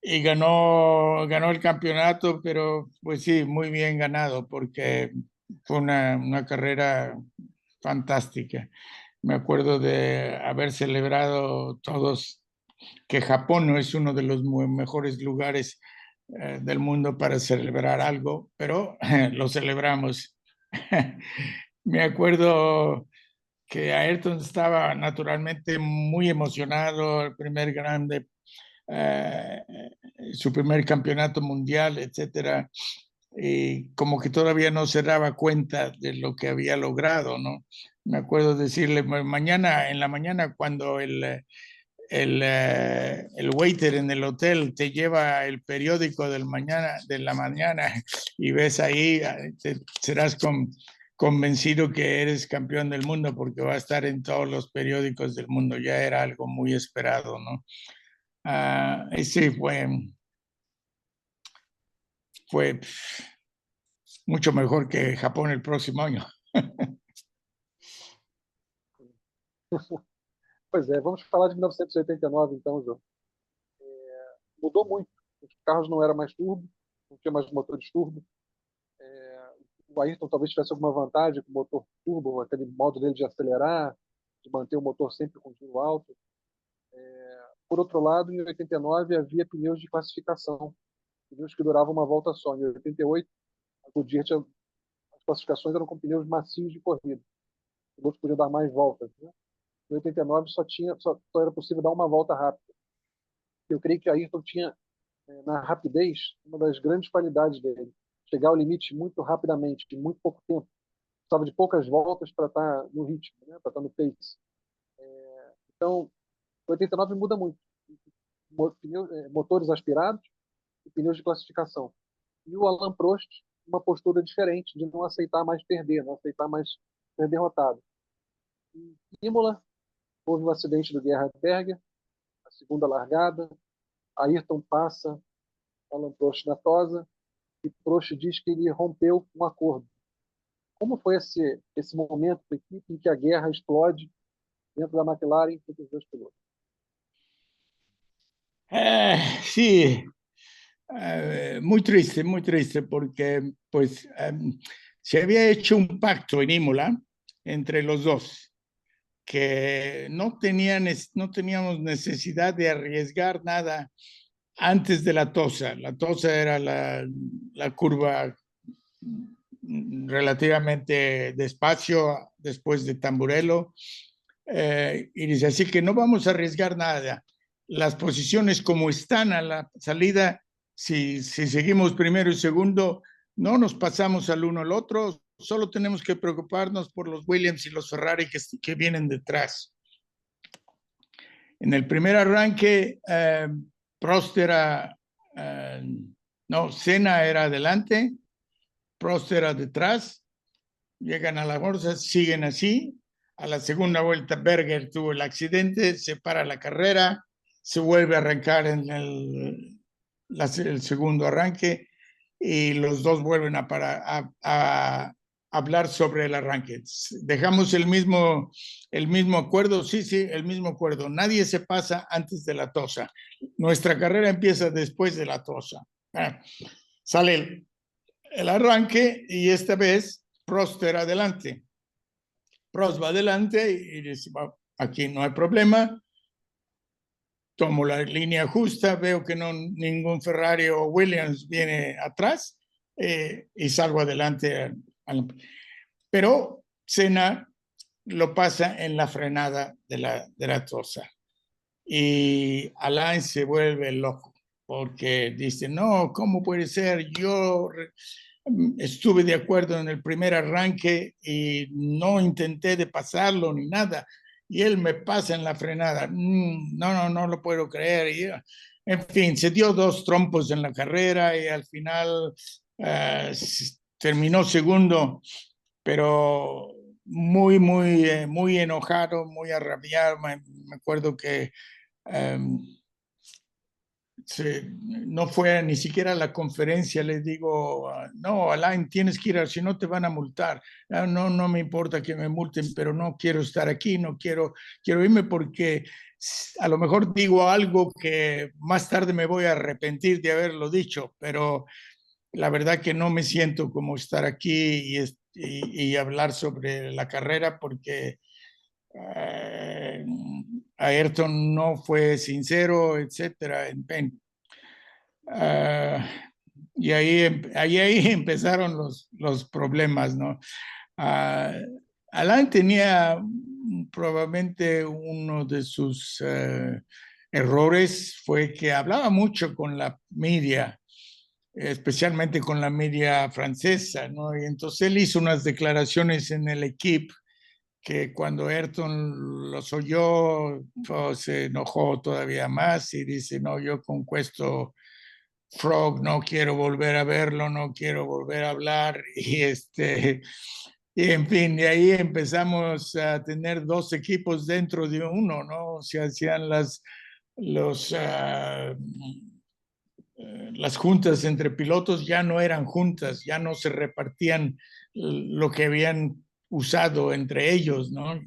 ganó el campeonato, pero pues sí, muy bien ganado porque fue una carrera fantástica. Me acuerdo de haber celebrado todos que Japón no es uno de los mejores lugares del mundo para celebrar algo, pero lo celebramos. Me acuerdo que Ayrton estaba naturalmente muy emocionado, el primer grande, eh, su primer campeonato mundial, etcétera, y como que todavía no se daba cuenta de lo que había logrado, ¿no? Me acuerdo decirle, mañana, en la mañana, cuando el waiter en el hotel te lleva el periódico de la mañana y ves ahí, serás convencido que eres campeón del mundo porque va a estar en todos los periódicos del mundo. Ya era algo muy esperado, ¿no? Ese fue mucho mejor que Japón el próximo año. Pois é, vamos falar de 1989 então, João. Mudou muito. Os carros não eram mais turbo, não tinha mais motores turbo. O Ayrton talvez tivesse alguma vantagem com o motor turbo, aquele modo dele de acelerar, de manter o motor sempre com giro alto. Por outro lado, em 89 havia pneus de classificação, pneus que duravam uma volta só. Em 88, a Goodyear tinha, as classificações eram com pneus macios de corrida. Os pilotos podiam dar mais voltas, né? Em 89 só era possível dar uma volta rápida. Eu creio que Ayrton tinha, na rapidez, uma das grandes qualidades dele. Chegar ao limite muito rapidamente, em muito pouco tempo. Precisava de poucas voltas para estar no ritmo, né? Para estar no pace. Então, 89 muda muito. Motores aspirados e pneus de classificação. E o Alain Prost, uma postura diferente, de não aceitar mais perder, não aceitar mais ser derrotado. Em Imola, houve um acidente do Gerhard Berger, a segunda largada, Ayrton passa Alain Prost na tosa, e Prost diz que ele rompeu um acordo. Como foi esse momento da equipe em que a guerra explode dentro da McLaren entre os dois pilotos? Sí, muy triste, porque pues se había hecho un pacto en Imola entre los dos, que no teníamos necesidad de arriesgar nada antes de la tosa. La tosa era la curva relativamente despacio después de Tamburello, y dice, así que no vamos a arriesgar nada. Las posiciones como están a la salida, si seguimos primero y segundo, no nos pasamos al uno al otro, solo tenemos que preocuparnos por los Williams y los Ferrari que vienen detrás. En el primer arranque, Prost era, no, Senna era adelante, Prost era detrás, llegan a la bolsa, siguen así. A la segunda vuelta, Berger tuvo el accidente, se para la carrera, se vuelve a arrancar en el segundo arranque y los dos vuelven a hablar sobre el arranque. Dejamos el mismo acuerdo, sí, el mismo acuerdo. Nadie se pasa antes de la tosa. Nuestra carrera empieza después de la tosa. Sale el arranque y esta vez Prost era adelante. Prost va adelante y dice, aquí no hay problema. Tomo la línea justa, veo que ningún Ferrari o Williams viene atrás y salgo adelante. Pero Senna lo pasa en la frenada de la tosa. Y Alain se vuelve loco porque dice, no, ¿cómo puede ser? Yo estuve de acuerdo en el primer arranque y no intenté de pasarlo ni nada. Y él me pasa en la frenada. No lo puedo creer. Y, en fin, se dio dos trompos en la carrera y al final terminó segundo, pero muy enojado, muy arrabiado. Me acuerdo que no fue ni siquiera a la conferencia, les digo, no, Alain, tienes que ir, si no te van a multar. No me importa que me multen, pero no quiero estar aquí, no quiero irme porque a lo mejor digo algo que más tarde me voy a arrepentir de haberlo dicho, pero la verdad que no me siento como estar aquí y hablar sobre la carrera porque Ayrton no fue sincero, etcétera. Ah, y ahí empezaron los problemas, ¿no? Ah, Alain tenía probablemente uno de sus errores fue que hablaba mucho con la media, especialmente con la media francesa, ¿no? Y entonces él hizo unas declaraciones en el equipo que cuando Ayrton los oyó, pues, se enojó todavía más y dice, no, yo con Cuesto Frog no quiero volver a verlo, no quiero volver a hablar y en fin, de ahí empezamos a tener dos equipos dentro de uno, ¿no? Se hacían los, uh, las juntas entre pilotos ya no eran juntas, ya no se repartían lo que habían usado entre ellos, ¿no?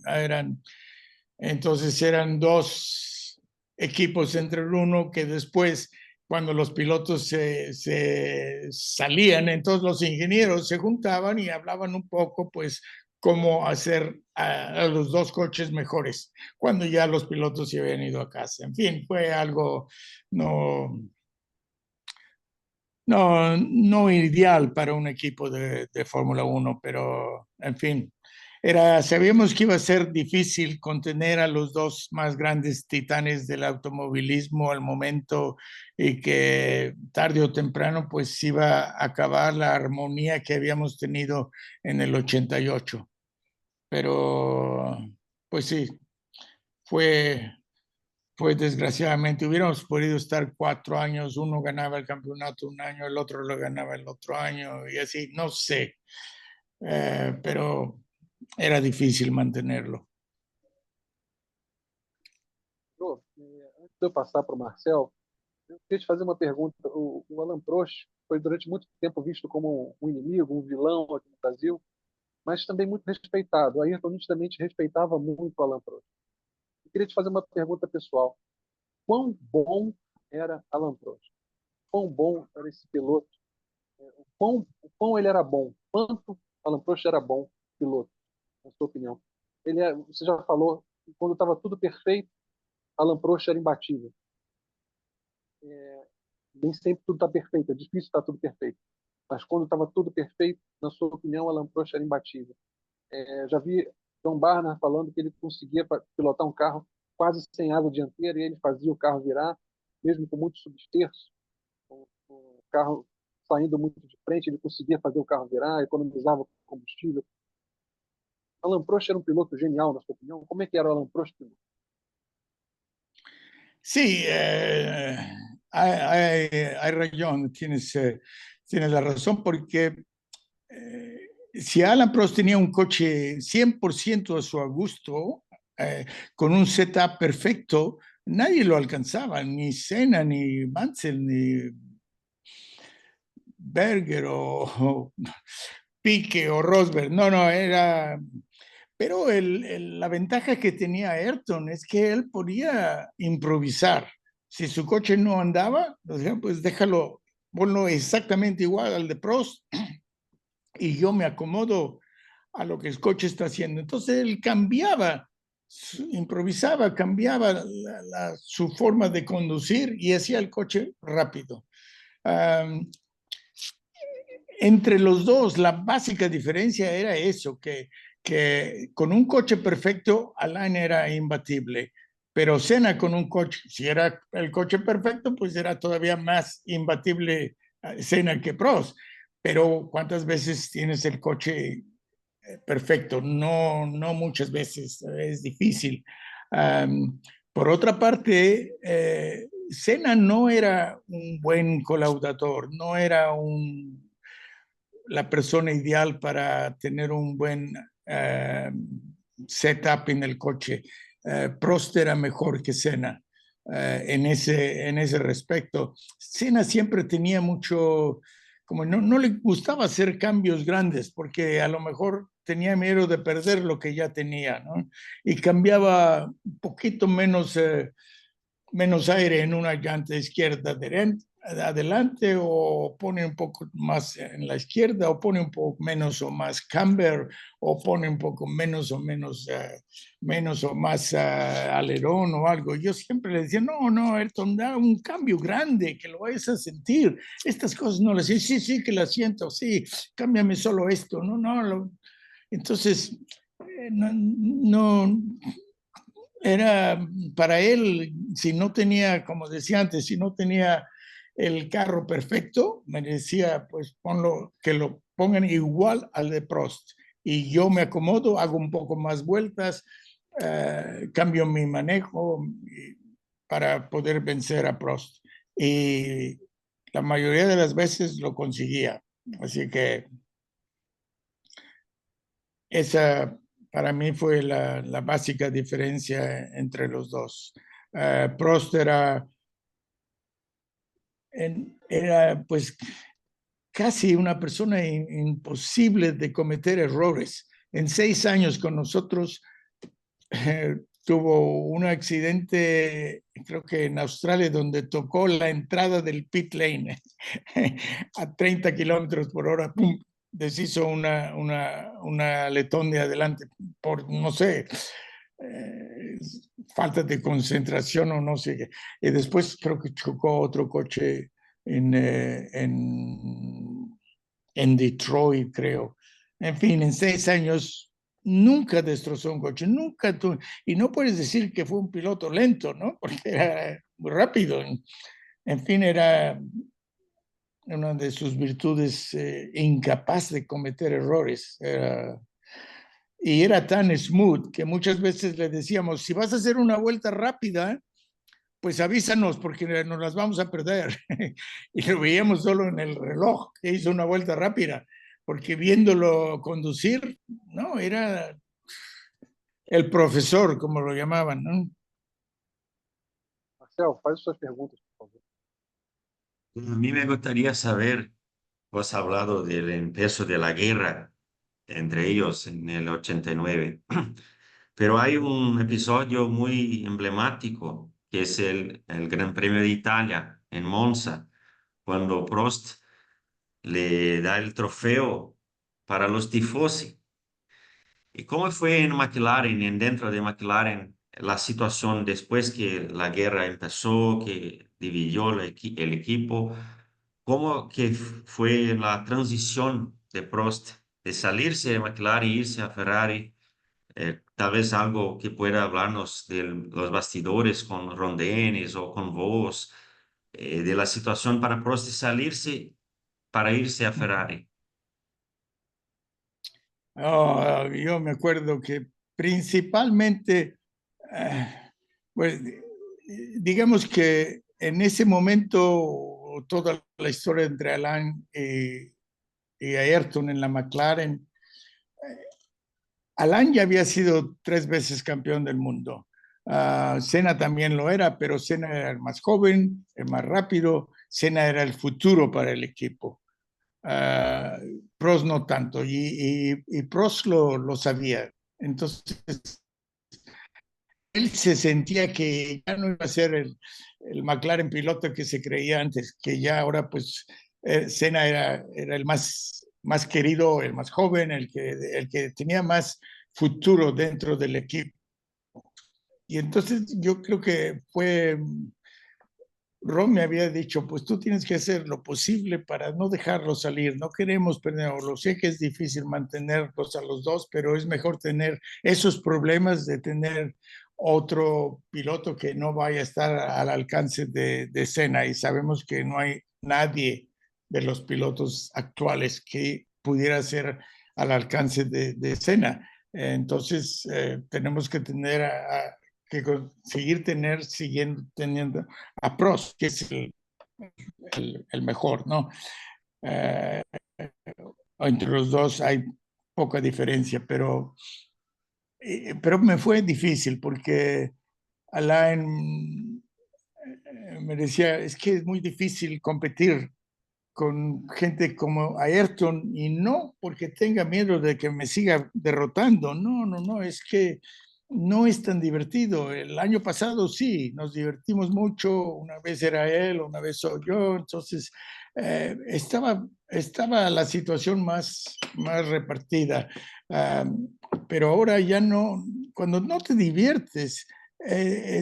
Entonces eran dos equipos entre el uno que después, cuando los pilotos se salían, entonces los ingenieros se juntaban y hablaban un poco, pues, cómo hacer a los dos coches mejores, cuando ya los pilotos se habían ido a casa. En fin, fue algo no, no ideal para un equipo de Fórmula 1, pero en fin, sabíamos que iba a ser difícil contener a los dos más grandes titanes del automovilismo al momento y que tarde o temprano pues iba a acabar la armonía que habíamos tenido en el 88. Pero pues sí, fue pues desgraciadamente hubiéramos podido estar 4 años, uno ganaba el campeonato un año, el otro lo ganaba el otro año y así, no sé, pero era difícil mantenerlo. Antes de eu passar para o Marcel, eu queria te fazer uma pergunta. O Alain Prost foi durante muito tempo visto como um inimigo, um vilão aqui no Brasil, mas também muito respeitado. O Ayrton nitidamente respeitava muito o Alain Prost. Eu queria te fazer uma pergunta pessoal. Quão bom era Alain Prost? Quão bom era esse piloto? O quão ele era bom? Quanto Alain Prost era bom piloto, na sua opinião? Você já falou que quando estava tudo perfeito, Alain Prost era imbatível. Nem sempre tudo está perfeito, é difícil estar tudo perfeito. Mas quando estava tudo perfeito, na sua opinião, Alain Prost era imbatível. Já vi John Barnard falando que ele conseguia pilotar um carro quase sem asa dianteira e ele fazia o carro virar, mesmo com muito subterço. O carro saindo muito de frente, ele conseguia fazer o carro virar, economizava combustível. Alain Prost era um piloto genial, na sua opinião? Como é que era o Alain Prost piloto? Sí, hay razón, tienes la razón, porque si Alan Prost tenía un coche 100% a su gusto, con un setup perfecto, nadie lo alcanzaba, ni Senna, ni Mansell, ni Berger o Pique o Rosberg. No, era... Pero la ventaja que tenía Ayrton es que él podía improvisar. Si su coche no andaba, pues déjalo, ponlo exactamente igual al de Prost y yo me acomodo a lo que el coche está haciendo. Entonces él cambiaba, improvisaba, cambiaba su forma de conducir y hacía el coche rápido. Entre los dos, la básica diferencia era eso, que con un coche perfecto, Alain era imbatible, pero Senna con un coche, si era el coche perfecto, pues era todavía más imbatible Senna que Prost. Pero ¿cuántas veces tienes el coche perfecto? No, no muchas veces, es difícil. Por otra parte, Senna no era un buen colaborador, no era la persona ideal para tener un buen setup en el coche. Prost era mejor que Senna en ese respecto. Senna siempre tenía mucho, como no le gustaba hacer cambios grandes porque a lo mejor tenía miedo de perder lo que ya tenía, ¿no? Y cambiaba un poquito menos aire en una llanta izquierda adelante o pone un poco más en la izquierda o pone un poco menos o más camber o pone un poco menos o más alerón o algo. Yo siempre le decía, no, Ayrton, da un cambio grande, que lo vayas a sentir. Estas cosas no las siento. Sí, que las siento, sí, cámbiame solo esto. Entonces, no, era para él, si no tenía, como decía antes, si no tenía el carro perfecto, me decía, pues que lo pongan igual al de Prost. Y yo me acomodo, hago un poco más vueltas, cambio mi manejo para poder vencer a Prost. Y la mayoría de las veces lo conseguía. Así que esa para mí fue la básica diferencia entre los dos. Prost era pues casi una persona imposible de cometer errores. En 6 años con nosotros tuvo un accidente, creo que en Australia, donde tocó la entrada del pit lane a 30 kilómetros por hora, ¡pum! Deshizo una letón de adelante por, no sé, eh, falta de concentración o no sé qué. Y después creo que chocó otro coche en Detroit, creo. En fin, en 6 años nunca destrozó un coche, nunca tuvo, y no puedes decir que fue un piloto lento, ¿no? Porque era muy rápido. En fin, era una de sus virtudes, incapaz de cometer errores. Y era tan smooth que muchas veces le decíamos, si vas a hacer una vuelta rápida, pues avísanos porque nos las vamos a perder. Y lo veíamos solo en el reloj, que hizo una vuelta rápida, porque viéndolo conducir, no, era el profesor, como lo llamaban, ¿no? Marcel, faz suas perguntas, por favor. A mí me gustaría saber, vos has hablado del empiezo de la guerra entre ellos en el 89, pero hay un episodio muy emblemático que es el Gran Premio de Italia en Monza, cuando Prost le da el trofeo para los tifosi. ¿Y cómo fue en McLaren, dentro de McLaren, la situación después que la guerra empezó, que dividió el equipo? ¿Cómo que fue la transición de Prost de salirse de McLaren e irse a Ferrari? Tal vez algo que pueda hablarnos de los bastidores con Ron Dennis o con vos, de la situación para Prost de salirse para irse a Ferrari. Oh, yo me acuerdo que principalmente, eh, pues, digamos que en ese momento toda la historia entre Alain y Ayrton en la McLaren, Alain ya había sido 3 veces campeón del mundo. Senna también lo era, pero Senna era el más joven, el más rápido. Senna era el futuro para el equipo. Prost no tanto, y Prost lo sabía. Entonces, él se sentía que ya no iba a ser el McLaren piloto que se creía antes, que ya ahora pues Senna era el más querido, el más joven, el que tenía más futuro dentro del equipo. Y entonces yo creo que Ron me había dicho, pues tú tienes que hacer lo posible para no dejarlo salir, no queremos perderlo, sé que es difícil mantenerlos a los dos, pero es mejor tener esos problemas de tener otro piloto que no vaya a estar al alcance de Senna, y sabemos que no hay nadie de los pilotos actuales que pudiera ser al alcance de Senna. Entonces, tenemos que tener que conseguir siguiendo teniendo a Prost, que es el mejor, ¿no? Eh, Entre los dos hay poca diferencia, pero me fue difícil porque Alain me decía, es que es muy difícil competir con gente como Ayrton, y no porque tenga miedo de que me siga derrotando, no, es que no es tan divertido. El año pasado sí, nos divertimos mucho. Una vez era él, una vez soy yo. Entonces, estaba la situación más repartida. Pero ahora ya no, cuando no te diviertes,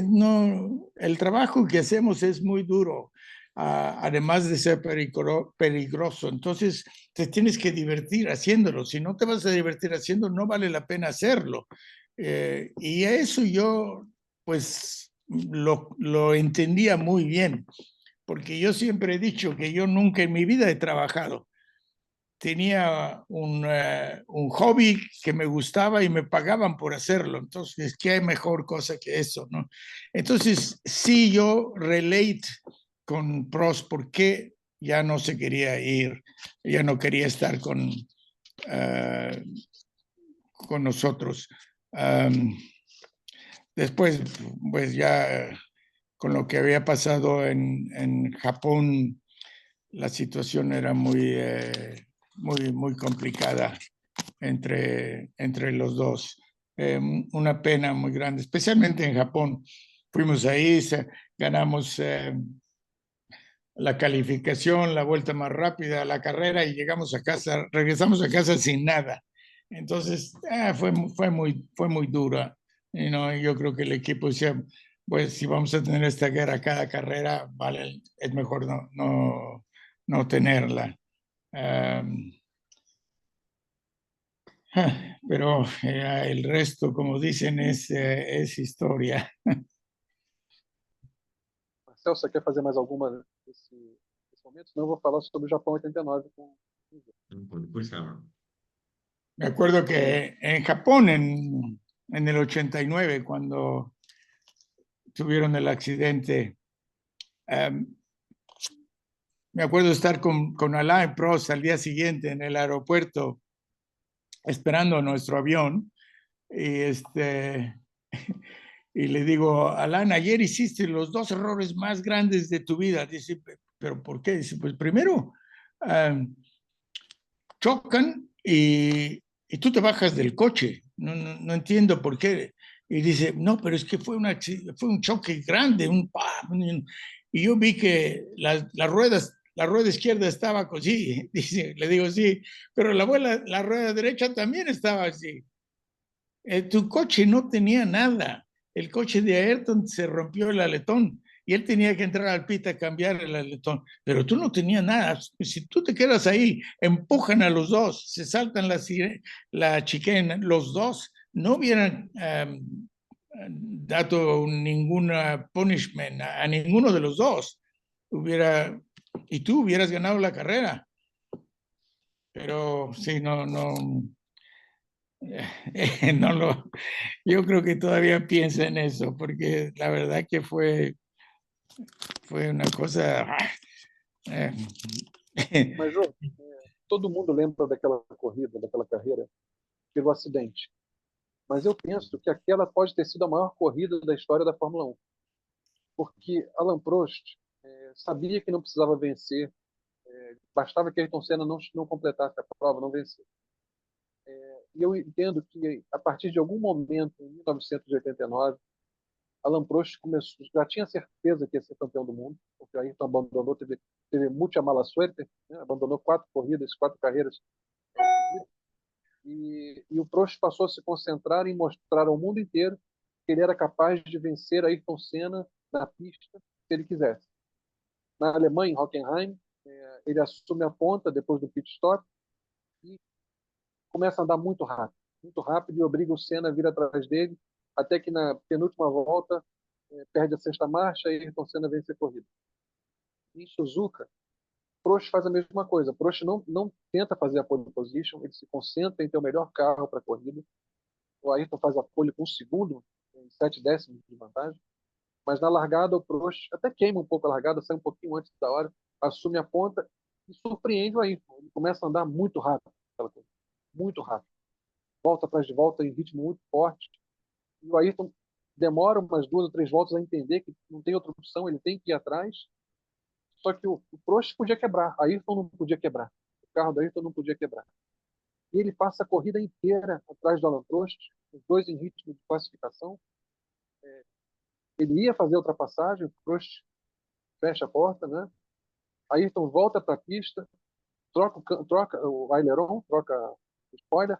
no, el trabajo que hacemos es muy duro, además de ser peligroso. Entonces, te tienes que divertir haciéndolo. Si no te vas a divertir haciendo, no vale la pena hacerlo. Y eso yo, pues, lo entendía muy bien, porque yo siempre he dicho que yo nunca en mi vida he trabajado. Tenía un hobby que me gustaba y me pagaban por hacerlo. Entonces, ¿qué mejor cosa que eso, no? Entonces, sí, yo relate con Prost porque ya no se quería ir, ya no quería estar con nosotros. Después, pues ya con lo que había pasado en Japón, la situación era muy complicada entre los dos. Una pena muy grande, especialmente en Japón. Fuimos ahí, ganamos la calificación, la vuelta más rápida, la carrera y llegamos a casa, regresamos a casa sin nada. Entonces, fue muy dura. Yo creo que el equipo decía, pues si vamos a tener esta guerra cada carrera, vale, es mejor no tenerla. Um, pero el resto, como dicen, es historia. Marcelo, você quer fazer mais alguma nesse momento? Senão eu vou falar sobre o Japão 89 com o Jô. Por favor. Me acuerdo que en Japón, en el 89, cuando tuvieron el accidente, me acuerdo estar con Alain Prost al día siguiente en el aeropuerto esperando nuestro avión y, y le digo, Alain, ayer hiciste los dos errores más grandes de tu vida. Dice, ¿pero por qué? Dice, pues primero, chocan y tú te bajas del coche. No entiendo por qué. Y dice, no, pero es que fue un choque grande, y yo vi que la rueda izquierda estaba así. Dice, le digo, sí, pero la rueda derecha también estaba así. Tu coche no tenía nada. El coche de Ayrton se rompió el aletón y él tenía que entrar al pit a cambiar el aletón, pero tú no tenías nada. Si tú te quedas ahí, empujan a los dos, se saltan la chicane, los dos no hubieran dado ninguna punishment a ninguno de los dos. Y tú hubieras ganado la carrera. Pero sí, no yo creo que todavía piensa en eso, porque la verdad que fue una cosa. eh, Mas, Jô, todo mundo lembra daquela corrida, daquela carreira, pelo acidente. Mas eu penso que aquela pode ter sido a maior corrida da história da Fórmula 1. Porque Alain Prost sabia que não precisava vencer, bastava que Ayrton Senna não completasse a prova, não vencesse. E eu entendo que, a partir de algum momento, em 1989, Alain Prost começou, já tinha certeza que ia ser campeão do mundo, porque o Ayrton abandonou, teve muita mala suerte, né? Abandonou 4 corridas, 4 carreiras. E o Prost passou a se concentrar em mostrar ao mundo inteiro que ele era capaz de vencer Ayrton Senna na pista, se ele quisesse. Na Alemanha, em Hockenheim, ele assume a ponta depois do pit stop e começa a andar muito rápido e obriga o Senna a vir atrás dele, até que na penúltima volta perde a sexta marcha e Ayrton Senna vence a corrida. Em Suzuka, Prost faz a mesma coisa. Prost não tenta fazer a pole position, ele se concentra em ter o melhor carro para a corrida. O Ayrton faz a pole com um segundo, em 7 décimos de vantagem, mas na largada o Prost até queima um pouco a largada, sai um pouquinho antes da hora, assume a ponta e surpreende o Ayrton. Ele começa a andar muito rápido, muito rápido. Volta atrás de volta em ritmo muito forte. E o Ayrton demora umas 2 ou 3 voltas a entender que não tem outra opção, ele tem que ir atrás. Só que o Prost podia quebrar, Ayrton não podia quebrar. O carro do Ayrton não podia quebrar. e ele passa a corrida inteira atrás do Alan Prost, os dois em ritmo de classificação. Ele ia fazer a ultrapassagem, o Prost fecha a porta, né? Ayrton volta para a pista, troca o aileron, troca o spoiler,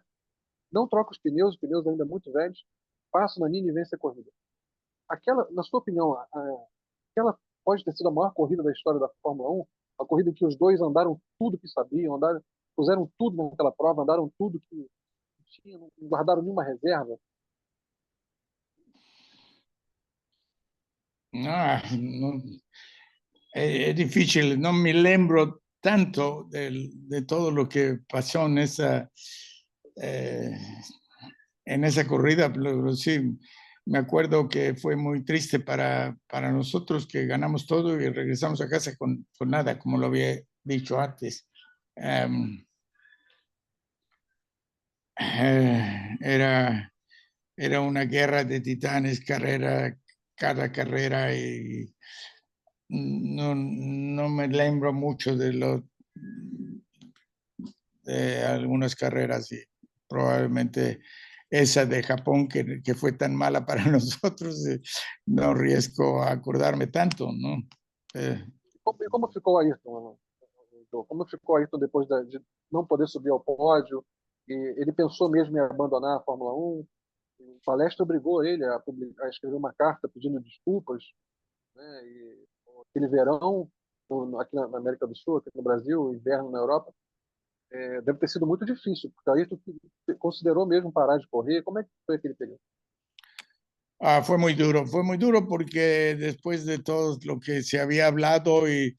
não troca os pneus ainda muito velhos, passa na Nini e vence a corrida. Aquela, na sua opinião, aquela pode ter sido a maior corrida da história da Fórmula 1, a corrida em que os dois andaram tudo que sabiam, puseram tudo naquela prova, andaram tudo que tinham, não guardaram nenhuma reserva. No, es difícil, no me lembro tanto de todo lo que pasó en esa corrida, pero sí, me acuerdo que fue muy triste para nosotros, que ganamos todo y regresamos a casa con nada, como lo había dicho antes. Era una guerra de titanes, cada carrera, y no me lembro mucho de algunas carreras, y probablemente esa de Japón, que fue tan mala para nosotros, no arriesgo a acordarme tanto, ¿no? E como ficou Ayrton? Como ficou Ayrton depois de não poder subir ao pódio? E ele pensou mesmo em abandonar a Fórmula 1? O Palestra obrigou ele a escrever uma carta pedindo desculpas, né? E aquele verão aqui na América do Sul, aqui no Brasil, inverno na Europa, deve ter sido muito difícil, porque Ayrton considerou mesmo parar de correr. Como é que foi aquele período? Fue muy duro porque después de todo lo que se había hablado y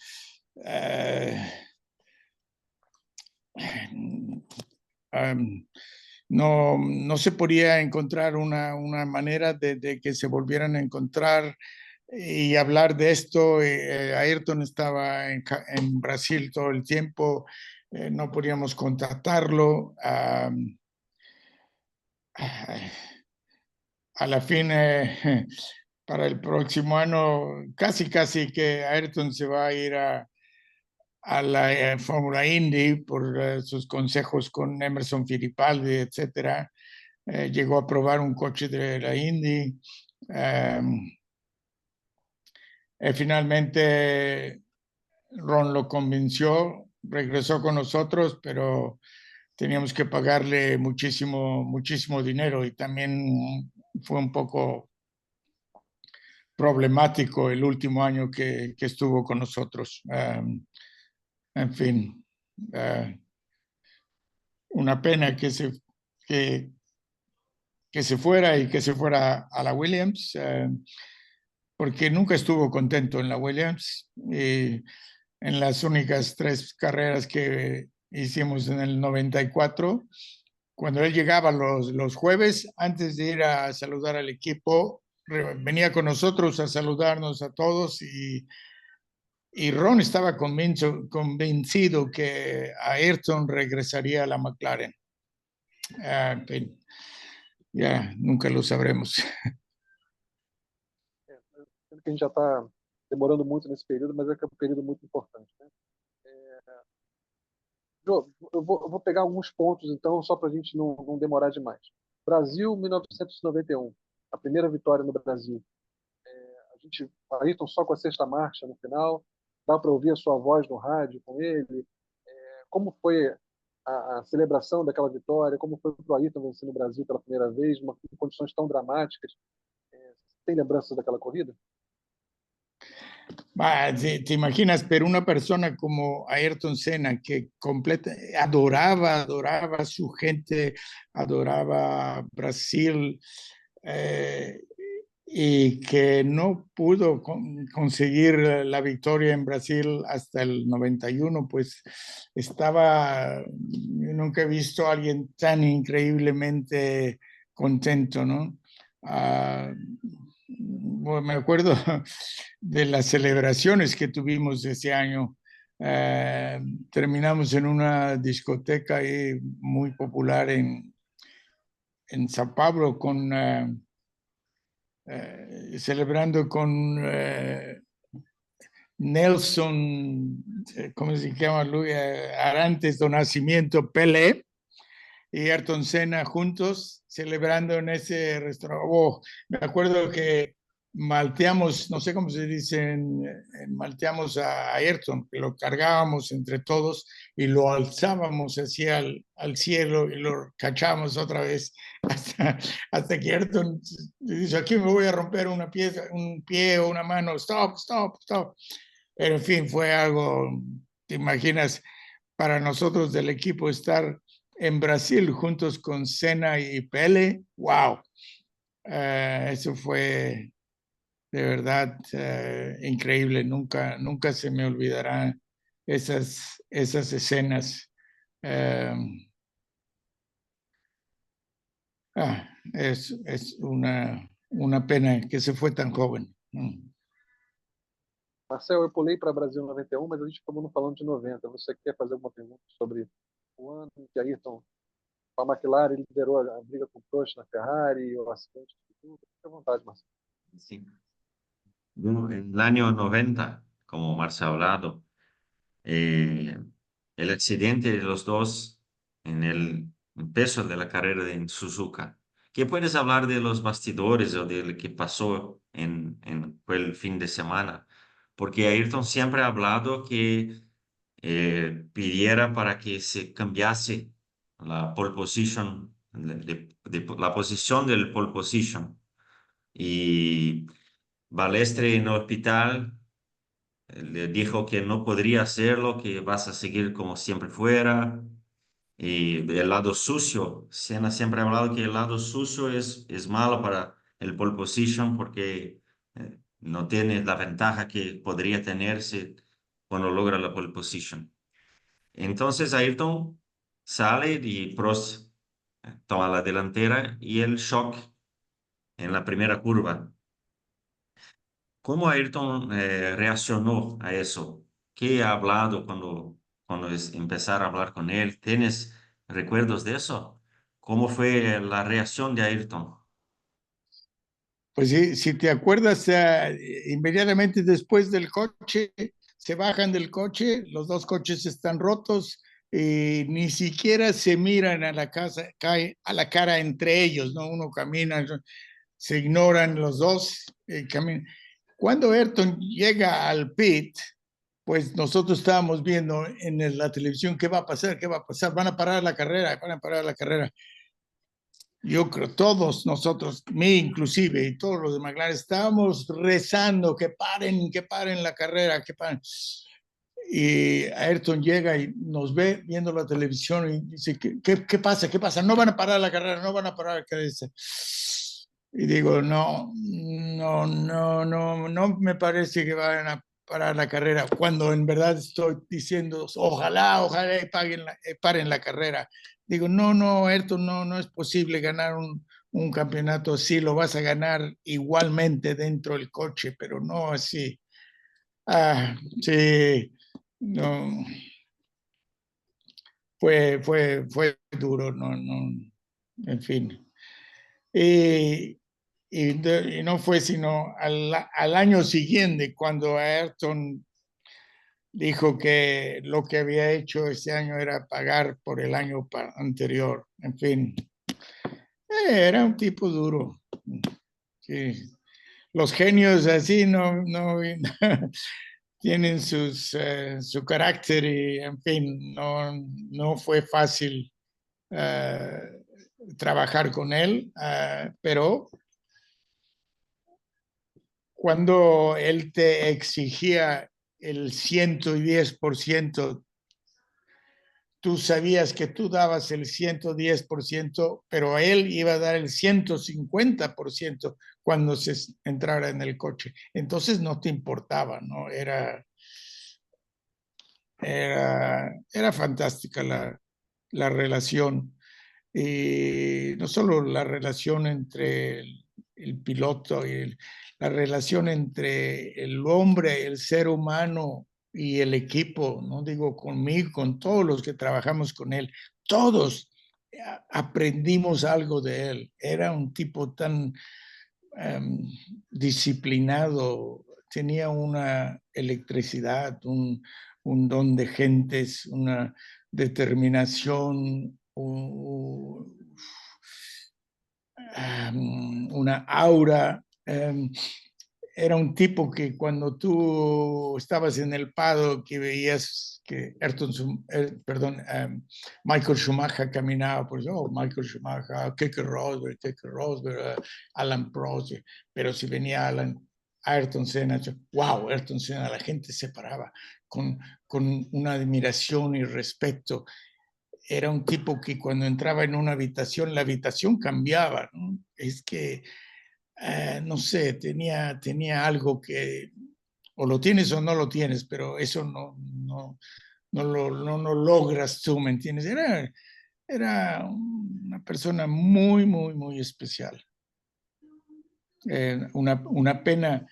no se podía encontrar una manera de que se volvieran a encontrar y hablar de esto. Ayrton estaba en Brasil todo el tiempo, no podíamos contactarlo. A la fin, para el próximo año, casi que Ayrton se va a ir a la Fórmula Indy por sus consejos con Emerson Fittipaldi, etcétera. Llegó a probar un coche de la Indy. Finalmente Ron lo convenció, regresó con nosotros, pero teníamos que pagarle muchísimo dinero, y también fue un poco problemático el último año que estuvo con nosotros. En fin, una pena que se fuera, y que se fuera a la Williams, porque nunca estuvo contento en la Williams. Y en las únicas 3 carreras que hicimos en el 94, cuando él llegaba los jueves, antes de ir a saludar al equipo, venía con nosotros a saludarnos a todos, y Ron estaba convencido que Ayrton regresaría a la McLaren. Ya nunca lo sabremos. Que a gente já está demorando muito nesse período, mas é que é um período muito importante, né? Jô, eu vou pegar alguns pontos, então, só para a gente não demorar demais. Brasil, 1991, a primeira vitória no Brasil. Ayrton só com a 6ª marcha no final, dá para ouvir a sua voz no rádio com ele. Como foi a celebração daquela vitória? Como foi para o Ayrton vencer no Brasil pela primeira vez, em condições tão dramáticas? Tem lembranças daquela corrida? ¿Te imaginas? Pero una persona como Ayrton Senna, que adoraba a su gente, adoraba Brasil, y que no pudo conseguir la victoria en Brasil hasta el 91, pues yo nunca he visto a alguien tan increíblemente contento, ¿no? Bueno, me acuerdo de las celebraciones que tuvimos ese año. Terminamos en una discoteca ahí muy popular en Sao Paulo, celebrando con Nelson, ¿cómo se llama? Arantes do Nascimento, Pelé. y Ayrton Senna juntos celebrando en ese restaurante. Oh, me acuerdo que malteamos, no sé cómo se dice, malteamos a Ayrton, que lo cargábamos entre todos y lo alzábamos hacia al cielo y lo cachábamos otra vez hasta que Ayrton dice, aquí me voy a romper una pieza, un pie o una mano, stop, stop, stop. Pero en fin, fue algo, te imaginas, para nosotros del equipo estar en Brasil juntos con Senna y Pele, wow. Eso fue de verdad increíble. Nunca se me olvidarán esas escenas. Eh, es una pena que se fue tan joven. Marcel, eu pulei para Brasil 91, mas a gente acabou não falando de 90. Você quer fazer alguma pergunta sobre o ano em que Ayrton, com a McLaren, liderou a briga com o Prost na Ferrari, o acidente de tudo? Fique à vontade, Marcel. Sí. Bueno, en el año 90, como Marcia ha hablado, el accidente de los dos en el peso de la carrera en Suzuka. ¿Qué puedes hablar de los bastidores o de lo que pasó en el fin de semana? Porque Ayrton siempre ha hablado que pidiera para que se cambiase la pole position, la posición del pole position. Y Balestre en el hospital le dijo que no podría hacerlo, que vas a seguir como siempre fuera. Y el lado sucio, Senna siempre ha hablado que el lado sucio es malo para el pole position porque no tiene la ventaja que podría tenerse cuando logra la pole position. Entonces Ayrton sale y Prost toma la delantera y el shock en la primera curva. ¿Cómo Ayrton reaccionó a eso? ¿Qué ha hablado cuando empezar a hablar con él? ¿Tienes recuerdos de eso? ¿Cómo fue la reacción de Ayrton? Pues sí, si te acuerdas, inmediatamente después del coche, se bajan del coche, los dos coches están rotos y ni siquiera se miran a la casa, cae a la cara entre ellos, ¿no? Uno camina, se ignoran los dos, caminan. Cuando Ayrton llega al pit, pues nosotros estábamos viendo en la televisión qué va a pasar, qué va a pasar, van a parar la carrera, van a parar la carrera. Yo creo, todos nosotros, mí inclusive, y todos los de McLaren, estábamos rezando que paren la carrera, que paren. Y Ayrton llega y nos ve viendo la televisión y dice, ¿qué pasa? ¿Qué pasa? No van a parar la carrera, no van a parar la carrera. Y digo, no me parece que vayan a parar la carrera, cuando en verdad estoy diciendo, ojalá y paren la carrera. Digo, Ayrton, no es posible ganar un campeonato así, lo vas a ganar igualmente dentro del coche, pero no así. Sí, no, fue duro, en fin. Y no fue sino al año siguiente cuando Ayrton dijo que lo que había hecho ese año era pagar por el año anterior. En fin, era un tipo duro. Sí. Los genios así no tienen su carácter y, en fin, no fue fácil trabajar con él, pero cuando él te exigía el 110%, tú sabías que tú dabas el 110%, pero él iba a dar el 150% cuando se entrara en el coche. Entonces no te importaba, ¿no? Era fantástica la relación. Y no solo la relación entre el piloto y la relación entre el hombre, el ser humano y el equipo, no digo conmigo, con todos los que trabajamos con él, todos aprendimos algo de él. Era un tipo tan disciplinado, tenía una electricidad, un don de gentes, una determinación una aura. Era un tipo que cuando tú estabas en el paddock que veías que Michael Schumacher caminaba, pues, Michael Schumacher, Keke Rosberg, Alan Prost, pero si venía Ayrton Senna, wow, Ayrton Senna, la gente se paraba con una admiración y respeto. Era un tipo que cuando entraba en una habitación, la habitación cambiaba, ¿no? Es que no sé, tenía algo que o lo tienes o no lo tienes, pero eso no logras tú, ¿me entiendes? Era una persona muy, muy, muy especial. Una pena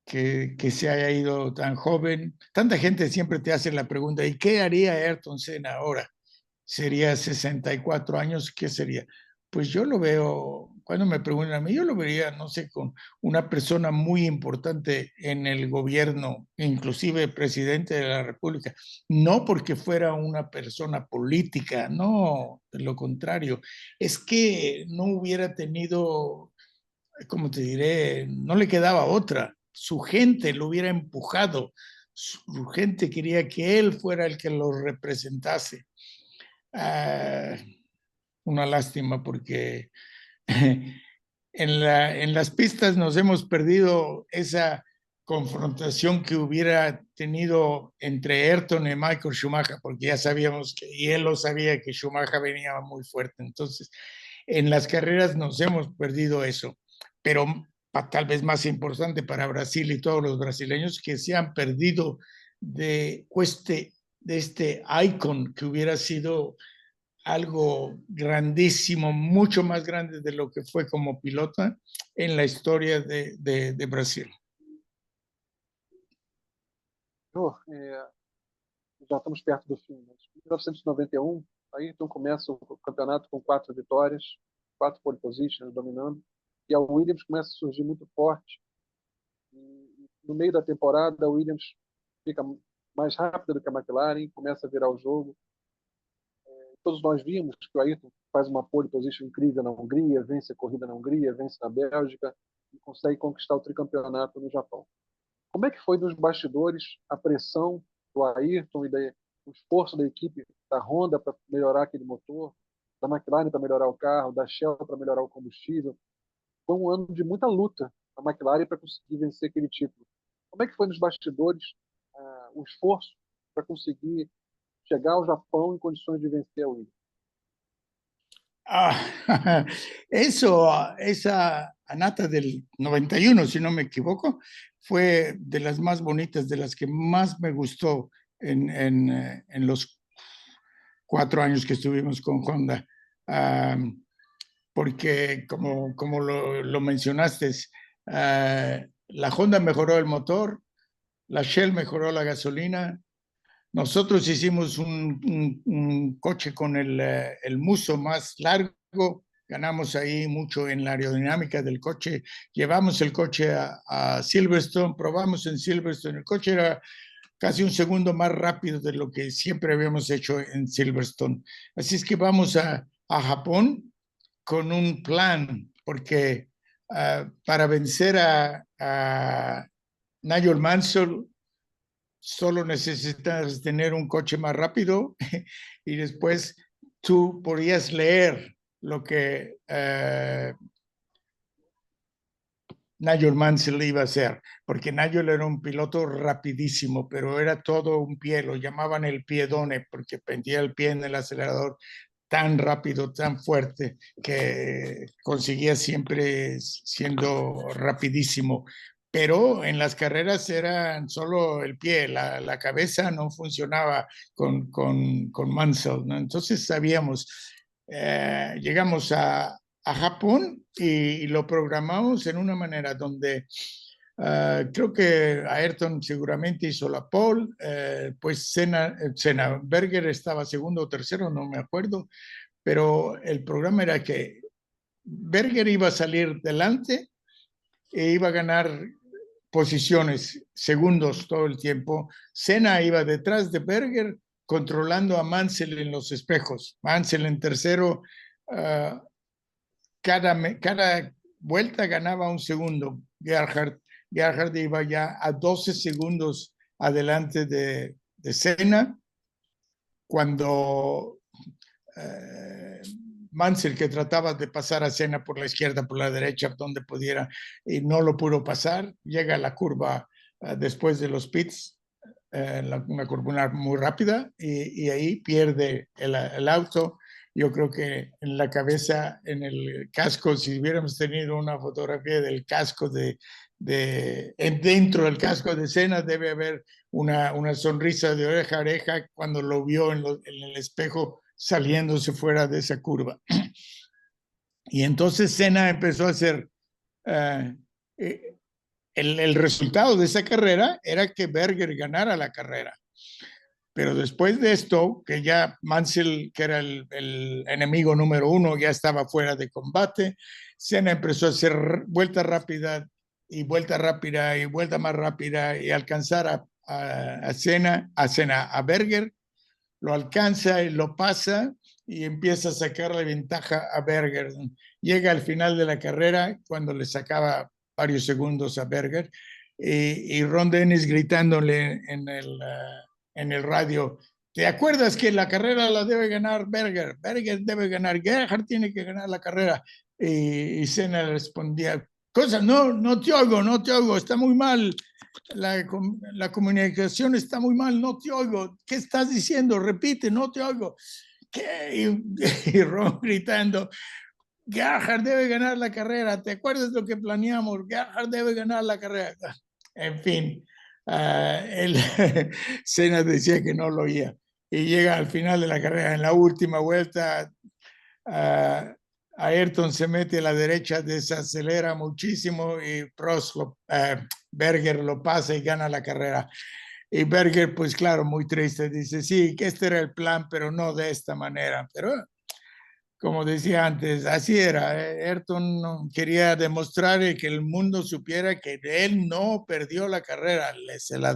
que se haya ido tan joven. Tanta gente siempre te hace la pregunta, ¿y qué haría Ayrton Senna ahora? Sería 64 años, ¿qué sería? Pues yo lo veo, cuando me preguntan a mí, yo lo vería, no sé, con una persona muy importante en el gobierno, inclusive presidente de la República. No porque fuera una persona política, no, de lo contrario. Es que no hubiera tenido, como te diré, no le quedaba otra. Su gente lo hubiera empujado. Su gente quería que él fuera el que lo representase. Una lástima porque en las pistas nos hemos perdido esa confrontación que hubiera tenido entre Ayrton y Michael Schumacher, porque ya sabíamos que, y él lo sabía, que Schumacher venía muy fuerte. Entonces, en las carreras nos hemos perdido eso, pero tal vez más importante para Brasil y todos los brasileños que se han perdido de este icon que hubiera sido algo grandísimo, mucho más grande de lo que fue como pilota en la historia de Brasil. Já estamos perto do fim. Né? Em 1991, Ayrton começa o campeonato com 4 vitórias, 4 pole positions, dominando, e a Williams começa a surgir muito forte. E no meio da temporada, a Williams fica mais rápida do que a McLaren, começa a virar o jogo. Todos nós vimos que o Ayrton faz uma pole position incrível na Hungria, vence a corrida na Hungria, vence na Bélgica e consegue conquistar o tricampeonato no Japão. Como é que foi nos bastidores a pressão do Ayrton e o esforço da equipe da Honda para melhorar aquele motor, da McLaren para melhorar o carro, da Shell para melhorar o combustível? Foi um ano de muita luta da McLaren para conseguir vencer aquele título. Como é que foi nos bastidores o esforço para conseguir chegar ao Japão em condições de vencer a Williams? Esa Anata del 91, si no me equivoco, fue de las más bonitas, de las que más me gustó en los 4 años que estuvimos con Honda. Porque como lo mencionaste, la Honda mejoró el motor, la Shell mejoró la gasolina. Nosotros hicimos un coche con el muso más largo, ganamos ahí mucho en la aerodinámica del coche, llevamos el coche a Silverstone, probamos en Silverstone, el coche era casi un segundo más rápido de lo que siempre habíamos hecho en Silverstone. Así es que vamos a Japón con un plan, porque para vencer a Nigel Mansell solo necesitas tener un coche más rápido y después tú podías leer lo que Nigel Mansell iba a hacer, porque Nigel era un piloto rapidísimo, pero era todo un pie, lo llamaban el piedone, porque pendía el pie en el acelerador tan rápido, tan fuerte, que conseguía siempre siendo rapidísimo. Pero en las carreras eran solo el pie, la cabeza no funcionaba con Mansell, ¿no? Entonces sabíamos, llegamos a Japón y lo programamos en una manera donde creo que Ayrton seguramente hizo la pole, pues Senna, Berger estaba segundo o tercero, no me acuerdo, pero el programa era que Berger iba a salir delante e iba a ganar posiciones, segundos todo el tiempo. Senna iba detrás de Berger controlando a Mansell en los espejos. Mansell en tercero, cada vuelta ganaba un segundo. Gerhard iba ya a 12 segundos adelante de Senna, cuando Mansell, que trataba de pasar a Senna por la izquierda, por la derecha, donde pudiera, y no lo pudo pasar, llega a la curva después de los pits, una curva muy rápida, y ahí pierde el auto. Yo creo que en la cabeza, en el casco, si hubiéramos tenido una fotografía del casco dentro del casco de Senna, debe haber una sonrisa de oreja a oreja cuando lo vio en el espejo saliéndose fuera de esa curva. Y entonces Senna empezó a hacer... el resultado de esa carrera era que Berger ganara la carrera. Pero después de esto, que ya Mansell, que era el enemigo número uno, ya estaba fuera de combate, Senna empezó a hacer vuelta rápida y vuelta rápida y vuelta más rápida y alcanzar a Berger. Lo alcanza y lo pasa y empieza a sacar la ventaja a Berger. Llega al final de la carrera cuando le sacaba varios segundos a Berger y Ron Dennis gritándole en el radio: ¿te acuerdas que la carrera la debe ganar Berger? Berger debe ganar, Gerhard tiene que ganar la carrera. Y Senna respondía: no te oigo, está muy mal. La comunicación está muy mal, no te oigo. ¿Qué estás diciendo? Repite, no te oigo. ¿Qué? Y Ron gritando: Gerhard debe ganar la carrera. ¿Te acuerdas lo que planeamos? Gerhard debe ganar la carrera. En fin, Senna decía que no lo oía. Y llega al final de la carrera, en la última vuelta, Ayrton se mete a la derecha, desacelera muchísimo y Berger lo pasa y gana la carrera. Y Berger, pues claro, muy triste, dice: sí, que este era el plan, pero no de esta manera. Pero como decía antes, así era. Ayrton quería demostrar que el mundo supiera que él no perdió la carrera, se la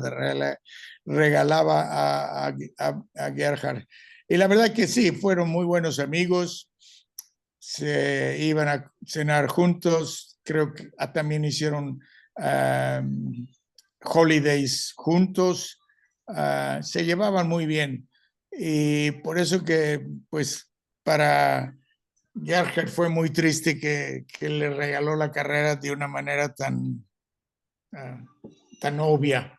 regalaba a Gerhard. Y la verdad que sí, fueron muy buenos amigos, se iban a cenar juntos, creo que también hicieron holidays juntos, se llevaban muy bien. Y por eso que, pues, para Gerhard fue muy triste que le regaló la carrera de una manera tan obvia.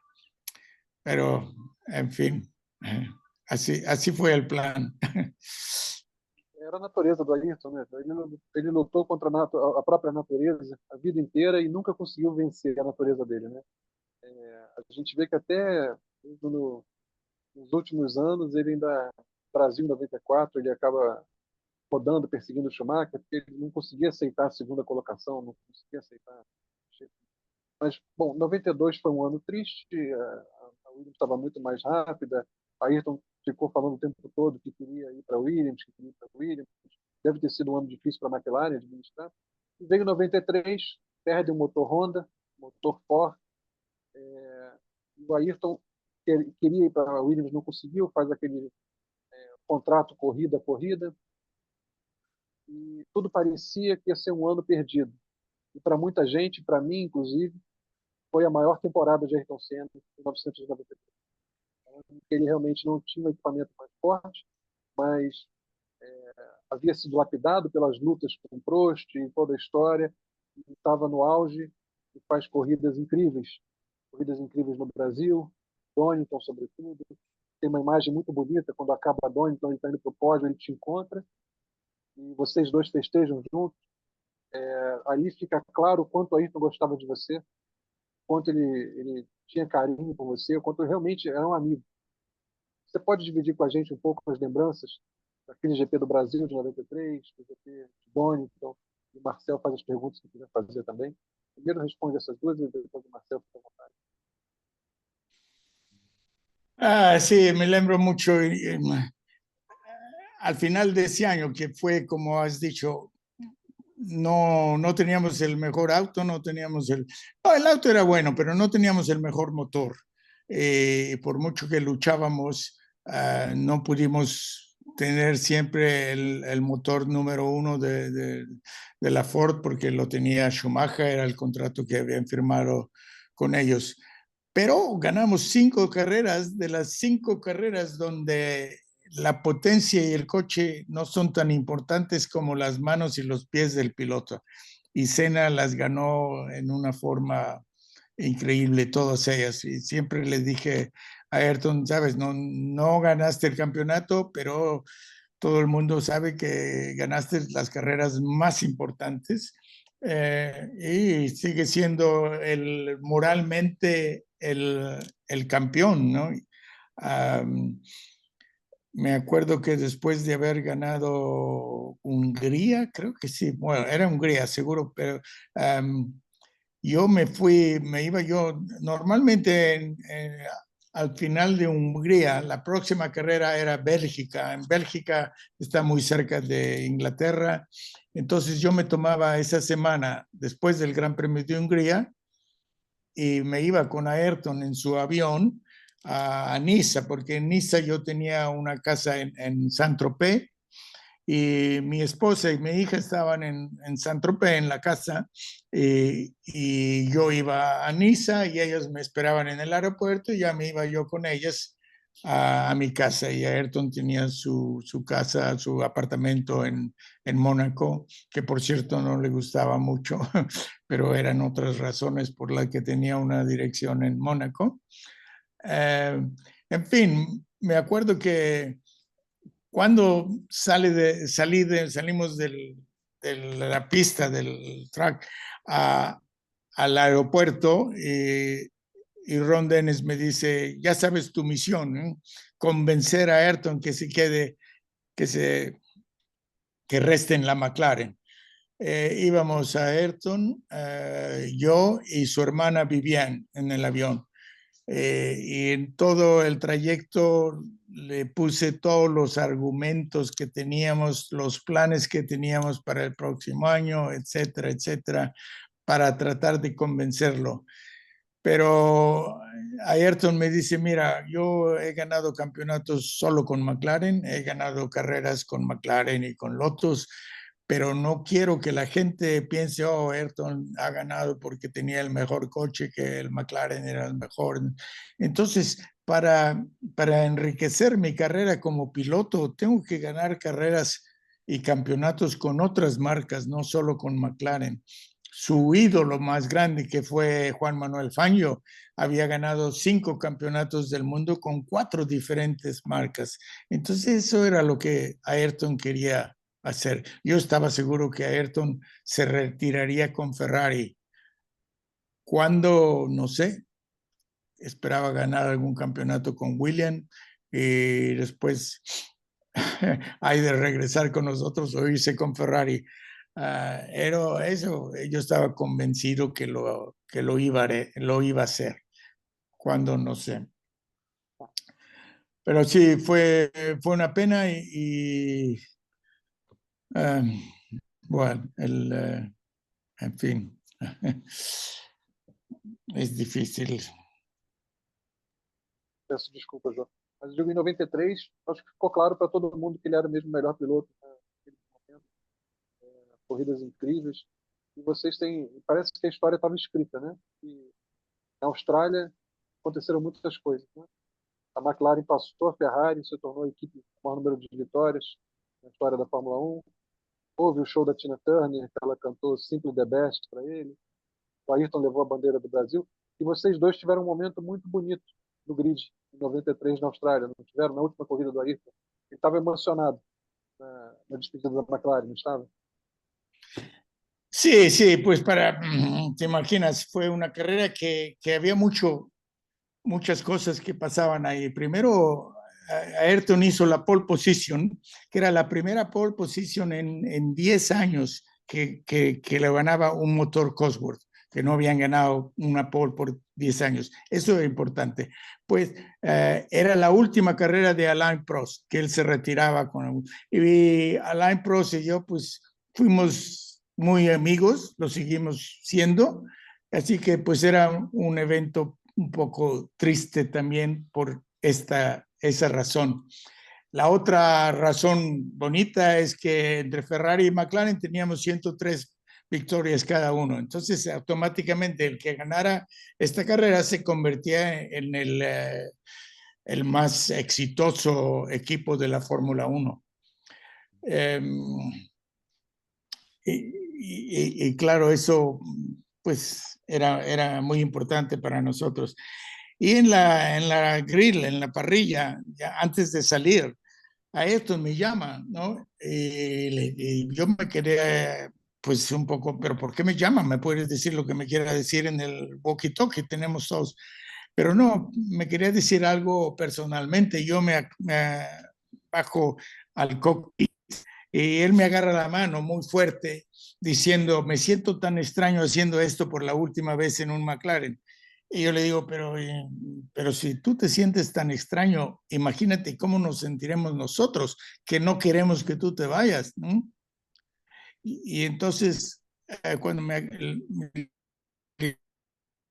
Pero, en fin, así fue el plan. Era a natureza do Ayrton, né? Ele lutou contra a própria natureza a vida inteira e nunca conseguiu vencer a natureza dele, né? A gente vê que até nos últimos anos ele ainda, Brasil 94, ele acaba rodando, perseguindo o Schumacher, porque ele não conseguia aceitar a segunda colocação, não conseguia aceitar. Mas, bom, 92 foi um ano triste, a Williams estava muito mais rápida, a Ayrton ficou falando o tempo todo que queria ir para a Williams, que queria ir para a Williams. Deve ter sido um ano difícil para a McLaren administrar. E veio 93, perde o motor Honda, motor Ford. O Ayrton queria ir para a Williams, não conseguiu, faz aquele contrato corrida a corrida. E tudo parecia que ia ser um ano perdido. E para muita gente, para mim inclusive, foi a maior temporada de Ayrton Senna em 1993. Ele realmente não tinha um equipamento mais forte, mas havia sido lapidado pelas lutas com Prost e toda a história, estava no auge e faz corridas incríveis no Brasil, Donington sobretudo. Tem uma imagem muito bonita quando acaba a Donington, ele está indo para o pódio, ele te encontra e vocês dois festejam juntos. Ali fica claro o quanto o Ayrton gostava de você, quanto ele tinha carinho por você, o quanto realmente era um amigo. Você pode dividir com a gente um pouco as lembranças daquele GP do Brasil de 93, do GP de Donington, e o Marcel faz as perguntas que quiser fazer também. Primeiro responde essas duas e depois o Marcel fica à vontade. Sí, me lembro mucho al final de ese año, que fue, como has dicho, no teníamos el mejor auto, no, el auto era bueno, pero no teníamos el mejor motor. Por mucho que luchábamos, no pudimos tener siempre el motor número uno de la Ford porque lo tenía Schumacher, era el contrato que habían firmado con ellos. Pero ganamos 5 carreras, de las 5 carreras donde la potencia y el coche no son tan importantes como las manos y los pies del piloto. Y Senna las ganó en una forma increíble, todas ellas. Y siempre le dije a Ayrton, sabes, no ganaste el campeonato, pero todo el mundo sabe que ganaste las carreras más importantes y sigue siendo moralmente el campeón, ¿no? Um, Me acuerdo que después de haber ganado Hungría, creo que sí, bueno, era Hungría seguro, pero yo me iba yo, normalmente al final de Hungría, la próxima carrera era Bélgica. En Bélgica está muy cerca de Inglaterra, entonces yo me tomaba esa semana después del Gran Premio de Hungría y me iba con Ayrton en su avión a Niza, porque en Niza yo tenía una casa en Saint-Tropez y mi esposa y mi hija estaban en Saint-Tropez, en la casa, y yo iba a Niza y ellos me esperaban en el aeropuerto y ya me iba yo con ellas a mi casa. Y Ayrton tenía su casa, su apartamento en Mónaco, que por cierto no le gustaba mucho, pero eran otras razones por las que tenía una dirección en Mónaco. En fin, me acuerdo que cuando salimos de la pista del track al aeropuerto y Ron Dennis me dice, ya sabes tu misión, ¿eh? Convencer a Ayrton que se quede, que reste en la McLaren. Íbamos a Ayrton, yo y su hermana Vivian en el avión. Y en todo el trayecto le puse todos los argumentos que teníamos, los planes que teníamos para el próximo año, etcétera, etcétera, para tratar de convencerlo. Pero Ayrton me dice, mira, yo he ganado campeonatos solo con McLaren, he ganado carreras con McLaren y con Lotus, pero no quiero que la gente piense, oh, Ayrton ha ganado porque tenía el mejor coche, que el McLaren era el mejor. Entonces, para enriquecer mi carrera como piloto, tengo que ganar carreras y campeonatos con otras marcas, no solo con McLaren. Su ídolo más grande, que fue Juan Manuel Fangio, había ganado 5 campeonatos del mundo con 4 diferentes marcas. Entonces eso era lo que Ayrton quería hacer. Yo estaba seguro que Ayrton se retiraría con Ferrari. Cuando, no sé, esperaba ganar algún campeonato con Williams y después hay de regresar con nosotros o irse con Ferrari. Era eso, yo estaba convencido que lo iba a hacer, cuando no sé. Pero sí, fue una pena y bueno, en fin, es difícil. Peço desculpa, João. Mas eu digo, em 93, acho que ficou claro para todo mundo que ele era mesmo o melhor piloto, né, naquele momento. Corridas incríveis. E vocês têm. Parece que a história estava escrita, né? E na Austrália aconteceram muitas coisas, né? A McLaren passou a Ferrari, se tornou a equipe com o maior número de vitórias na história da Fórmula 1. Houve o show da Tina Turner, que ela cantou Simply the Best para ele. O Ayrton levou a bandeira do Brasil. E vocês dois tiveram um momento muito bonito no grid, em 93, na Austrália. Não tiveram? Na última corrida do Ayrton. Ele estava emocionado na despedida da McLaren, não estava? Sí, sí, pues te imaginas, fue una carrera que había muchas cosas que pasaban ahí. Primero, Ayrton hizo la pole position, que era la primera pole position en 10 años que le ganaba un motor Cosworth, que no habían ganado una pole por 10 años. Eso es importante. Pues era la última carrera de Alain Prost, que él se retiraba y Alain Prost y yo pues fuimos muy amigos, lo seguimos siendo, así que pues era un evento un poco triste también por esta esa razón. La otra razón bonita es que entre Ferrari y McLaren teníamos 103 victorias cada uno. Entonces, automáticamente el que ganara esta carrera se convertía en el más exitoso equipo de la Fórmula 1. Y claro, eso pues era muy importante para nosotros. Y en la grill, en la parrilla, ya antes de salir, a esto me llama, ¿no? Y yo me quería, pues un poco, pero ¿por qué me llama? ¿Me puedes decir lo que me quiera decir en el walkie-talkie? Tenemos todos. Pero no, me quería decir algo personalmente. Yo me bajo al cockpit y él me agarra la mano muy fuerte diciendo, me siento tan extraño haciendo esto por la última vez en un McLaren. Y yo le digo, pero si tú te sientes tan extraño, imagínate cómo nos sentiremos nosotros, que no queremos que tú te vayas, ¿no? Y entonces, cuando me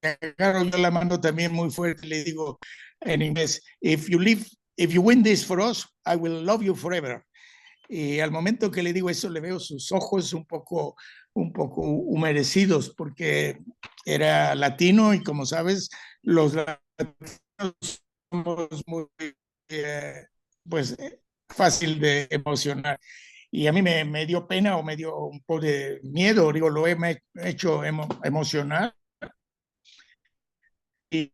agarro yo la mano también muy fuerte, le digo en inglés, if you win this for us, I will love you forever. Y al momento que le digo eso, le veo sus ojos un poco humedecidos, porque era latino y como sabes, los latinos somos muy, pues, fácil de emocionar. Y a mí me dio pena o me dio un poco de miedo, digo, lo he hecho emocionar y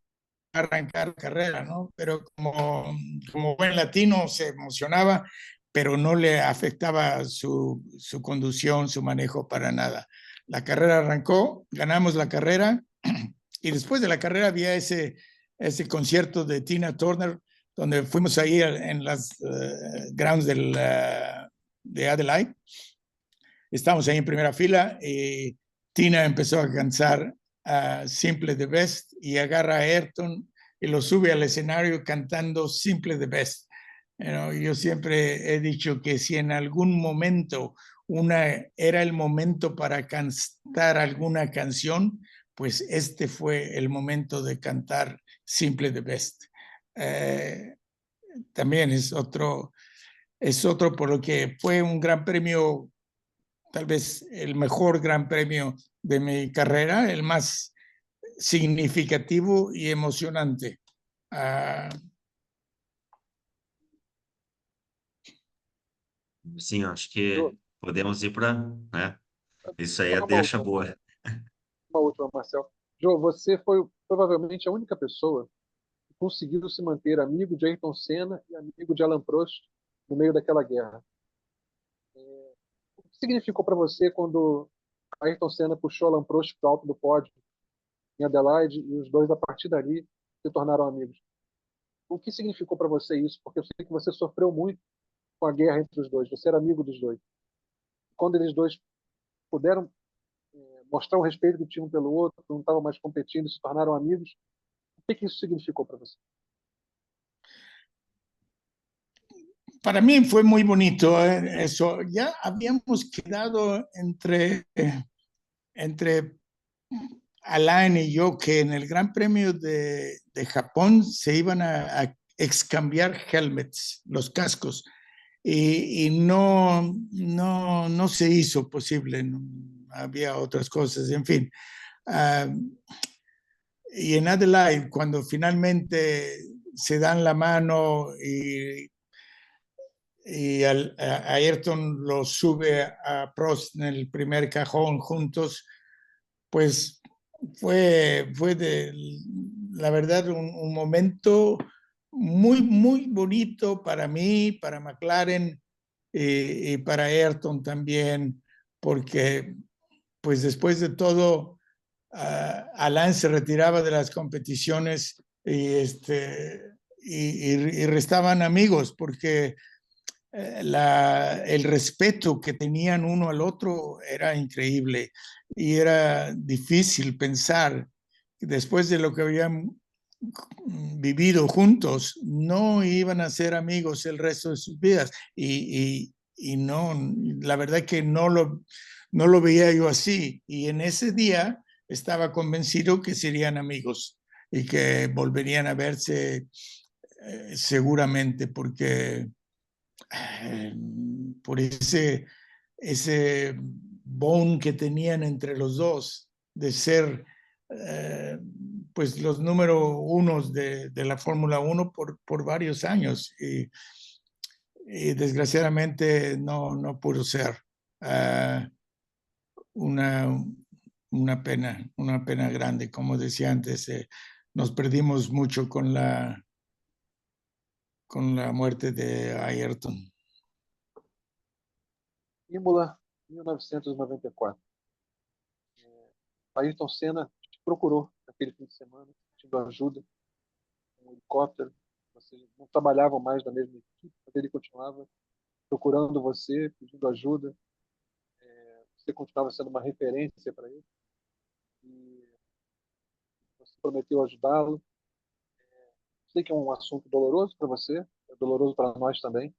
arrancar carrera, ¿no? Pero como buen latino se emocionaba, pero no le afectaba su conducción, su manejo para nada. La carrera arrancó, ganamos la carrera y después de la carrera había ese concierto de Tina Turner donde fuimos ahí en las grounds de Adelaide. Estamos ahí en primera fila y Tina empezó a cantar Simple the Best y agarra a Ayrton y lo sube al escenario cantando Simple the Best. Yo siempre he dicho que si en algún momento era el momento para cantar alguna canción, pues este fue el momento de cantar Simple the Best. También es otro por lo que fue un gran premio, tal vez el mejor gran premio de mi carrera, el más significativo y emocionante. Sim, acho que Jô, podemos ir para, né? Isso aí só é deixa boa. uma última, Marcel. Jô, você foi provavelmente a única pessoa que conseguiu se manter amigo de Ayrton Senna e amigo de Alan Prost no meio daquela guerra. O que significou para você quando Ayrton Senna puxou Alan Prost para o alto do pódio em Adelaide e os dois, a partir dali, se tornaram amigos? O que significou para você isso? Porque eu sei que você sofreu muito com a guerra entre os dois, você era amigo dos dois. Quando eles dois puderam mostrar o respeito que tinham pelo outro, não estavam mais competindo, se tornaram amigos, o que isso significou para você? Para mí fue muy bonito eso. Ya habíamos quedado entre Alain y yo que en el Gran Premio de Japón se iban a excambiar helmets, los cascos, y no se hizo posible, no, había otras cosas, en fin. Y en Adelaide, cuando finalmente se dan la mano y a Ayrton lo sube a Prost en el primer cajón juntos, pues fue la verdad un momento muy bonito para mí, para McLaren y para Ayrton también, porque pues después de todo, Alain se retiraba de las competiciones y restaban amigos, porque el respeto que tenían uno al otro era increíble y era difícil pensar que después de lo que habían vivido juntos no iban a ser amigos el resto de sus vidas y no, la verdad que no lo veía yo así y en ese día estaba convencido que serían amigos y que volverían a verse seguramente, porque por ese bond que tenían entre los dos, de ser pues los número unos de la Fórmula 1 por varios años. Y desgraciadamente no pudo ser. Uh, una, una pena grande. Como decía antes, nos perdimos mucho con la muerte de Ayrton. Imola, 1994. Ayrton Senna te procurou naquele fim de semana, pedindo ajuda, um helicóptero. Vocês não trabalhavam mais na mesma equipe, mas ele continuava procurando você, pedindo ajuda. Você continuava sendo uma referência para ele. E você prometeu ajudá-lo. Sei que é um assunto doloroso para você, é doloroso para nós também.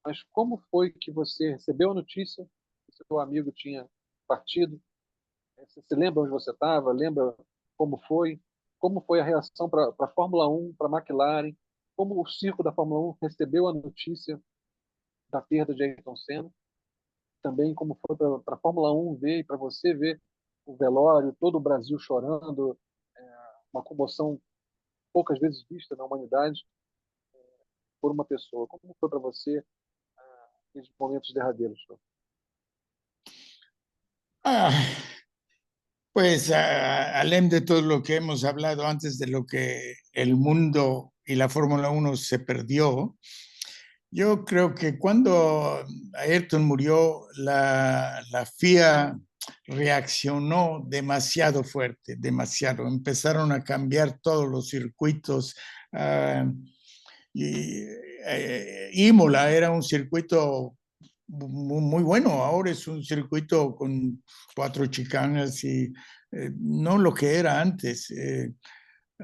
Mas como foi que você recebeu a notícia que seu amigo tinha partido? Você se lembra onde você estava? Lembra como foi? Como foi a reação para a Fórmula 1, para a McLaren? Como o circo da Fórmula 1 recebeu a notícia da perda de Ayrton Senna? Também como foi para a Fórmula 1 ver e para você ver o velório, todo o Brasil chorando, uma comoção poucas vezes vista na humanidade por uma pessoa. Como foi para você aqueles momentos derradeiros? Pues além de todo lo que hemos hablado antes de lo que el mundo y la Fórmula 1 se perdió, yo creo que cuando Ayrton murió, la FIA reaccionó demasiado fuerte, demasiado. Empezaron a cambiar todos los circuitos. Y Imola era un circuito muy bueno, ahora es un circuito con 4 chicanas y no lo que era antes.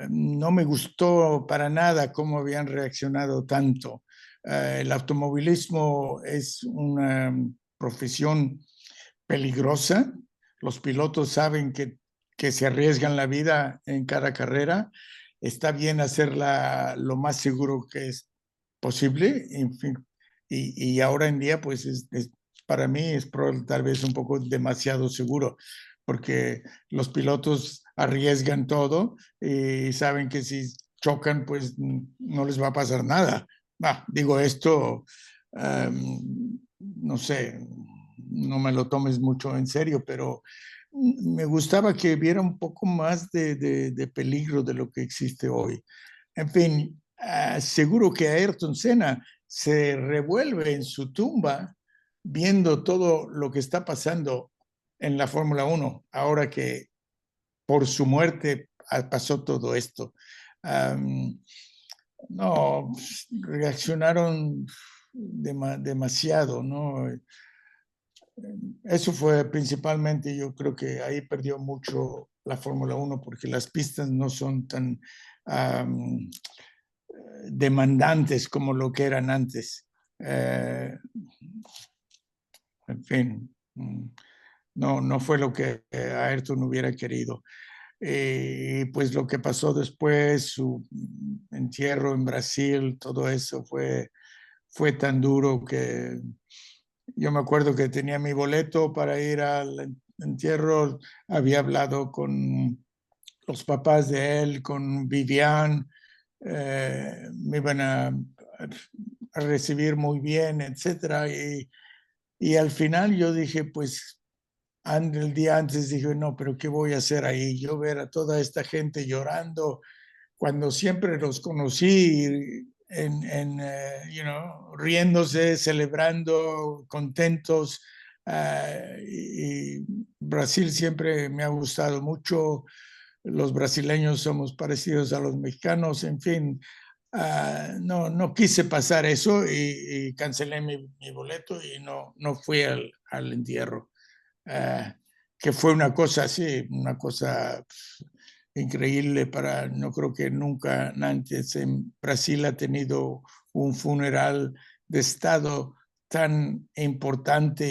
No me gustó para nada cómo habían reaccionado tanto. El automovilismo es una profesión peligrosa. Los pilotos saben que se arriesgan la vida en cada carrera. Está bien hacerla lo más seguro que es posible. En fin, y ahora en día, pues para mí es tal vez un poco demasiado seguro, porque los pilotos arriesgan todo y saben que si chocan, pues no les va a pasar nada. Digo esto, no sé, no me lo tomes mucho en serio, pero me gustaba que viera un poco más de peligro de lo que existe hoy. En fin, seguro que Ayrton Senna se revuelve en su tumba viendo todo lo que está pasando en la Fórmula 1, ahora que por su muerte pasó todo esto. No, reaccionaron demasiado, ¿no? Eso fue principalmente, yo creo que ahí perdió mucho la Fórmula 1 porque las pistas no son tan demandantes como lo que eran antes. En fin, no fue lo que Ayrton hubiera querido. Y pues lo que pasó después, su entierro en Brasil, todo eso fue tan duro que yo me acuerdo que tenía mi boleto para ir al entierro, había hablado con los papás de él, con Vivian, me iban a recibir muy bien, etcétera. Y al final yo dije, pues el día antes dije, no, pero ¿qué voy a hacer ahí? Yo ver a toda esta gente llorando cuando siempre los conocí riéndose, celebrando, contentos. Y Brasil siempre me ha gustado mucho. Los brasileños somos parecidos a los mexicanos, en fin. No quise pasar eso y cancelé mi boleto y no fui al entierro. Que fue una cosa así, una cosa increíble no creo que nunca antes en Brasil ha tenido un funeral de Estado tan importante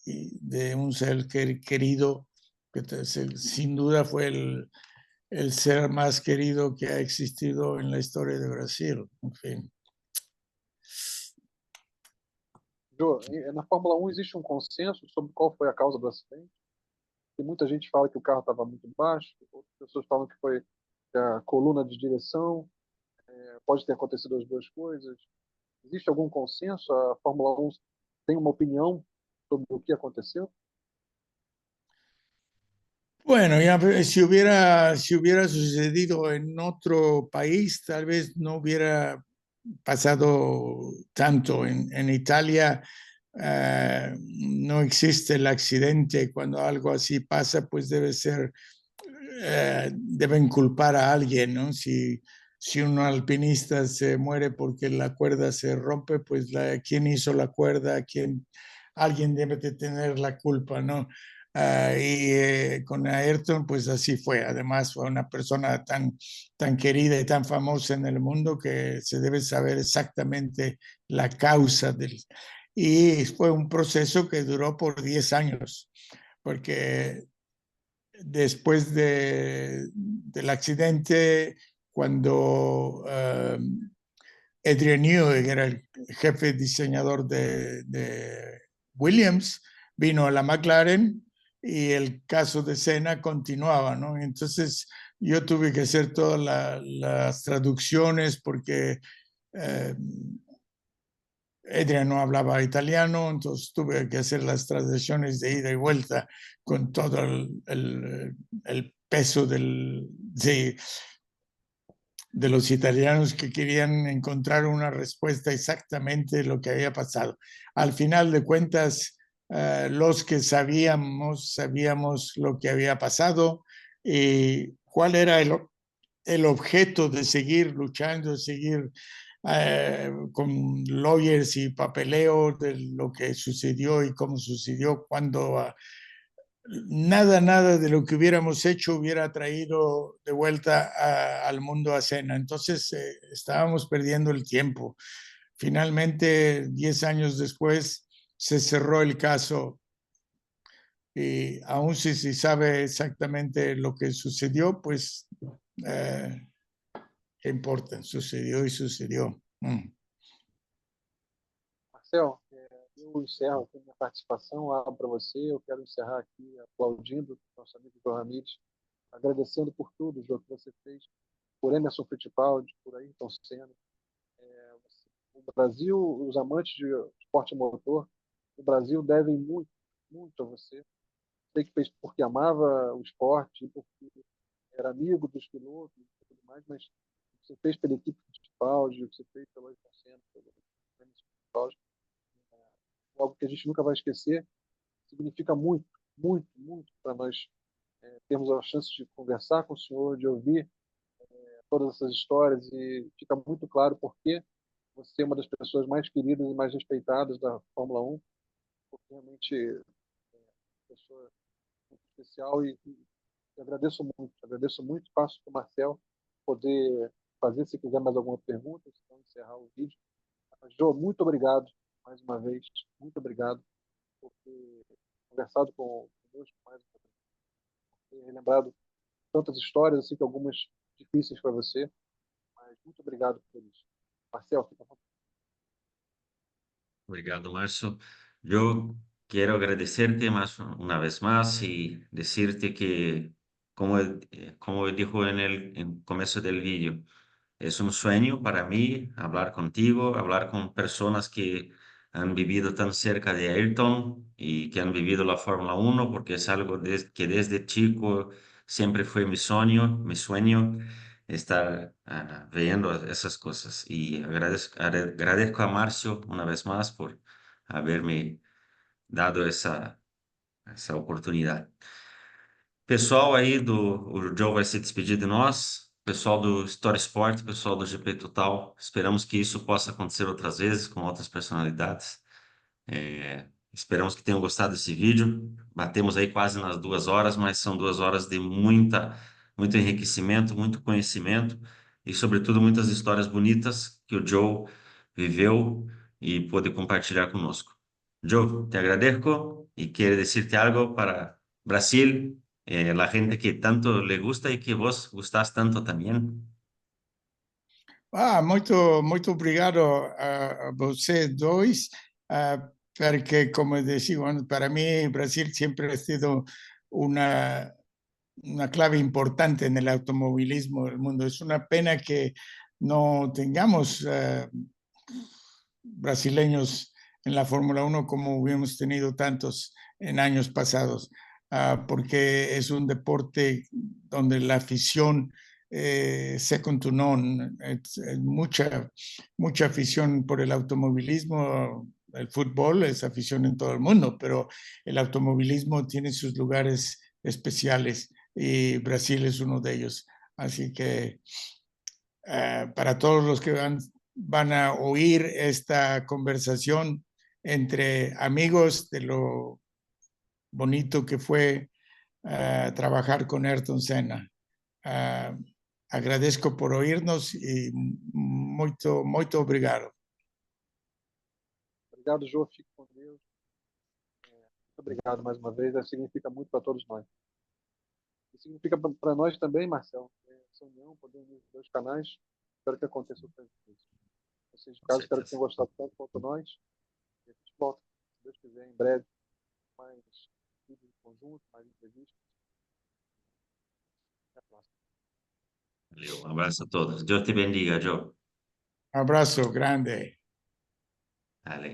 y de un ser querido, que sin duda fue el ser más querido que ha existido en la historia de Brasil. En fin. Jô, na Fórmula 1 existe um consenso sobre qual foi a causa do acidente? E muita gente fala que o carro estava muito baixo, outras pessoas falam que foi a coluna de direção, pode ter acontecido as duas coisas. Existe algum consenso? A Fórmula 1 tem uma opinião sobre o que aconteceu? Bueno, ya si hubiera sucedido en otro país, tal vez no hubiera pasado tanto. En Italia no existe el accidente. Cuando algo así pasa, pues debe ser, deben culpar a alguien, ¿no? Si un alpinista se muere porque la cuerda se rompe, pues ¿quién hizo la cuerda? Alguien debe de tener la culpa, ¿no? Con Ayrton, pues así fue. Además, fue una persona tan querida y tan famosa en el mundo que se debe saber exactamente la causa del... Y fue un proceso que duró por 10 años, porque después del accidente, cuando Adrian Newey, que era el jefe diseñador de Williams, vino a la McLaren y el caso de Senna continuaba, ¿no? Entonces yo tuve que hacer todas las traducciones porque Adrian no hablaba italiano, entonces tuve que hacer las traducciones de ida y vuelta con todo el peso de los italianos que querían encontrar una respuesta exactamente de lo que había pasado. Al final de cuentas, los que sabíamos lo que había pasado y cuál era el objeto de seguir luchando, seguir con lawyers y papeleo de lo que sucedió y cómo sucedió, cuando nada de lo que hubiéramos hecho hubiera traído de vuelta al mundo a Senna. Entonces estábamos perdiendo el tiempo. Finalmente, 10 años después, se cerró el caso y aún si se sabe exactamente lo que sucedió, pues ¿qué importa? Sucedió y sucedió. Marcel, eu encerro aqui a minha participação, abro para você. Eu quero encerrar aqui aplaudindo nosso amigo João Ramires, agradecendo por tudo, João, que você fez, por Emerson Fittipaldi, por Ayrton Senna. O Brasil, os amantes de esporte motor, o Brasil devem muito, muito a você. Sei que fez porque amava o esporte, porque era amigo dos pilotos e tudo mais, mas o que você fez pela equipe Fittipaldi, o que você fez pelo Ayrton Senna, pelo Emerson Fittipaldi, algo que a gente nunca vai esquecer, significa muito, muito, muito para nós termos a chance de conversar com o senhor, de ouvir todas essas histórias, e fica muito claro porque você é uma das pessoas mais queridas e mais respeitadas da Fórmula 1, porque realmente é uma pessoa muito especial e agradeço muito, passo para o Marcel poder fazer, se quiser mais alguma pergunta, se não encerrar o vídeo. Jô, muito obrigado mais uma vez, muito obrigado por ter conversado conosco mais uma vez, por ter relembrado tantas histórias, assim que algumas difíceis para você, mas muito obrigado por isso. Marcel, fica à vontade. Obrigado, Márcio. Yo quiero agradecerte más una vez más y decirte que, como dijo en el comienzo del vídeo, es un sueño para mí hablar contigo, hablar con personas que han vivido tan cerca de Ayrton y que han vivido la Fórmula 1, porque es algo que desde chico siempre fue mi sueño estar viendo esas cosas. Y agradezco a Marcio una vez más por haberme dado essa oportunidade. Pessoal aí o Joe vai se despedir de nós, pessoal do Story Sport, pessoal do GP Total. Esperamos que isso possa acontecer outras vezes com outras personalidades. Esperamos que tenham gostado desse vídeo. Batemos aí quase nas 2 horas, mas são 2 horas de muito enriquecimento, muito conhecimento e, sobretudo, muitas histórias bonitas que o Joe viveu e pôde compartilhar conosco. Joe, te agradeço e quero dizer-te algo para Brasil. la gente que tanto le gusta y que vos gustás tanto también. Muito obrigado a vocês dois, porque, como dicevo, para mí Brasil siempre ha sido una, una clave importante en el automovilismo del mundo. Es una pena que no tengamos brasileños en la Fórmula 1 como hubiéramos tenido tantos en años pasados, porque es un deporte donde la afición second to none, es mucha afición por el automovilismo. El fútbol es afición en todo el mundo, pero el automovilismo tiene sus lugares especiales y Brasil es uno de ellos. Así que para todos los que van a oír esta conversación entre amigos, de lo bonito que fue trabajar con Ayrton Senna. Agradezco por oírnos e muito obrigado. Obrigado, Jô. Fique com Deus. Muito obrigado mais uma vez. Significa muito para todos nós. E significa para nós também, Marcelo, essa união, poder unir os dois canais. Espero que aconteça outras vezes. Vocês, de casa, espero que tenham gostado tanto quanto nós. E a gente volta, se Deus quiser, em breve, mais vídeos em conjunto, mais entrevistas. Até a próxima. Un abrazo a todos. Dios te bendiga, Joe. Abrazo grande. Dale.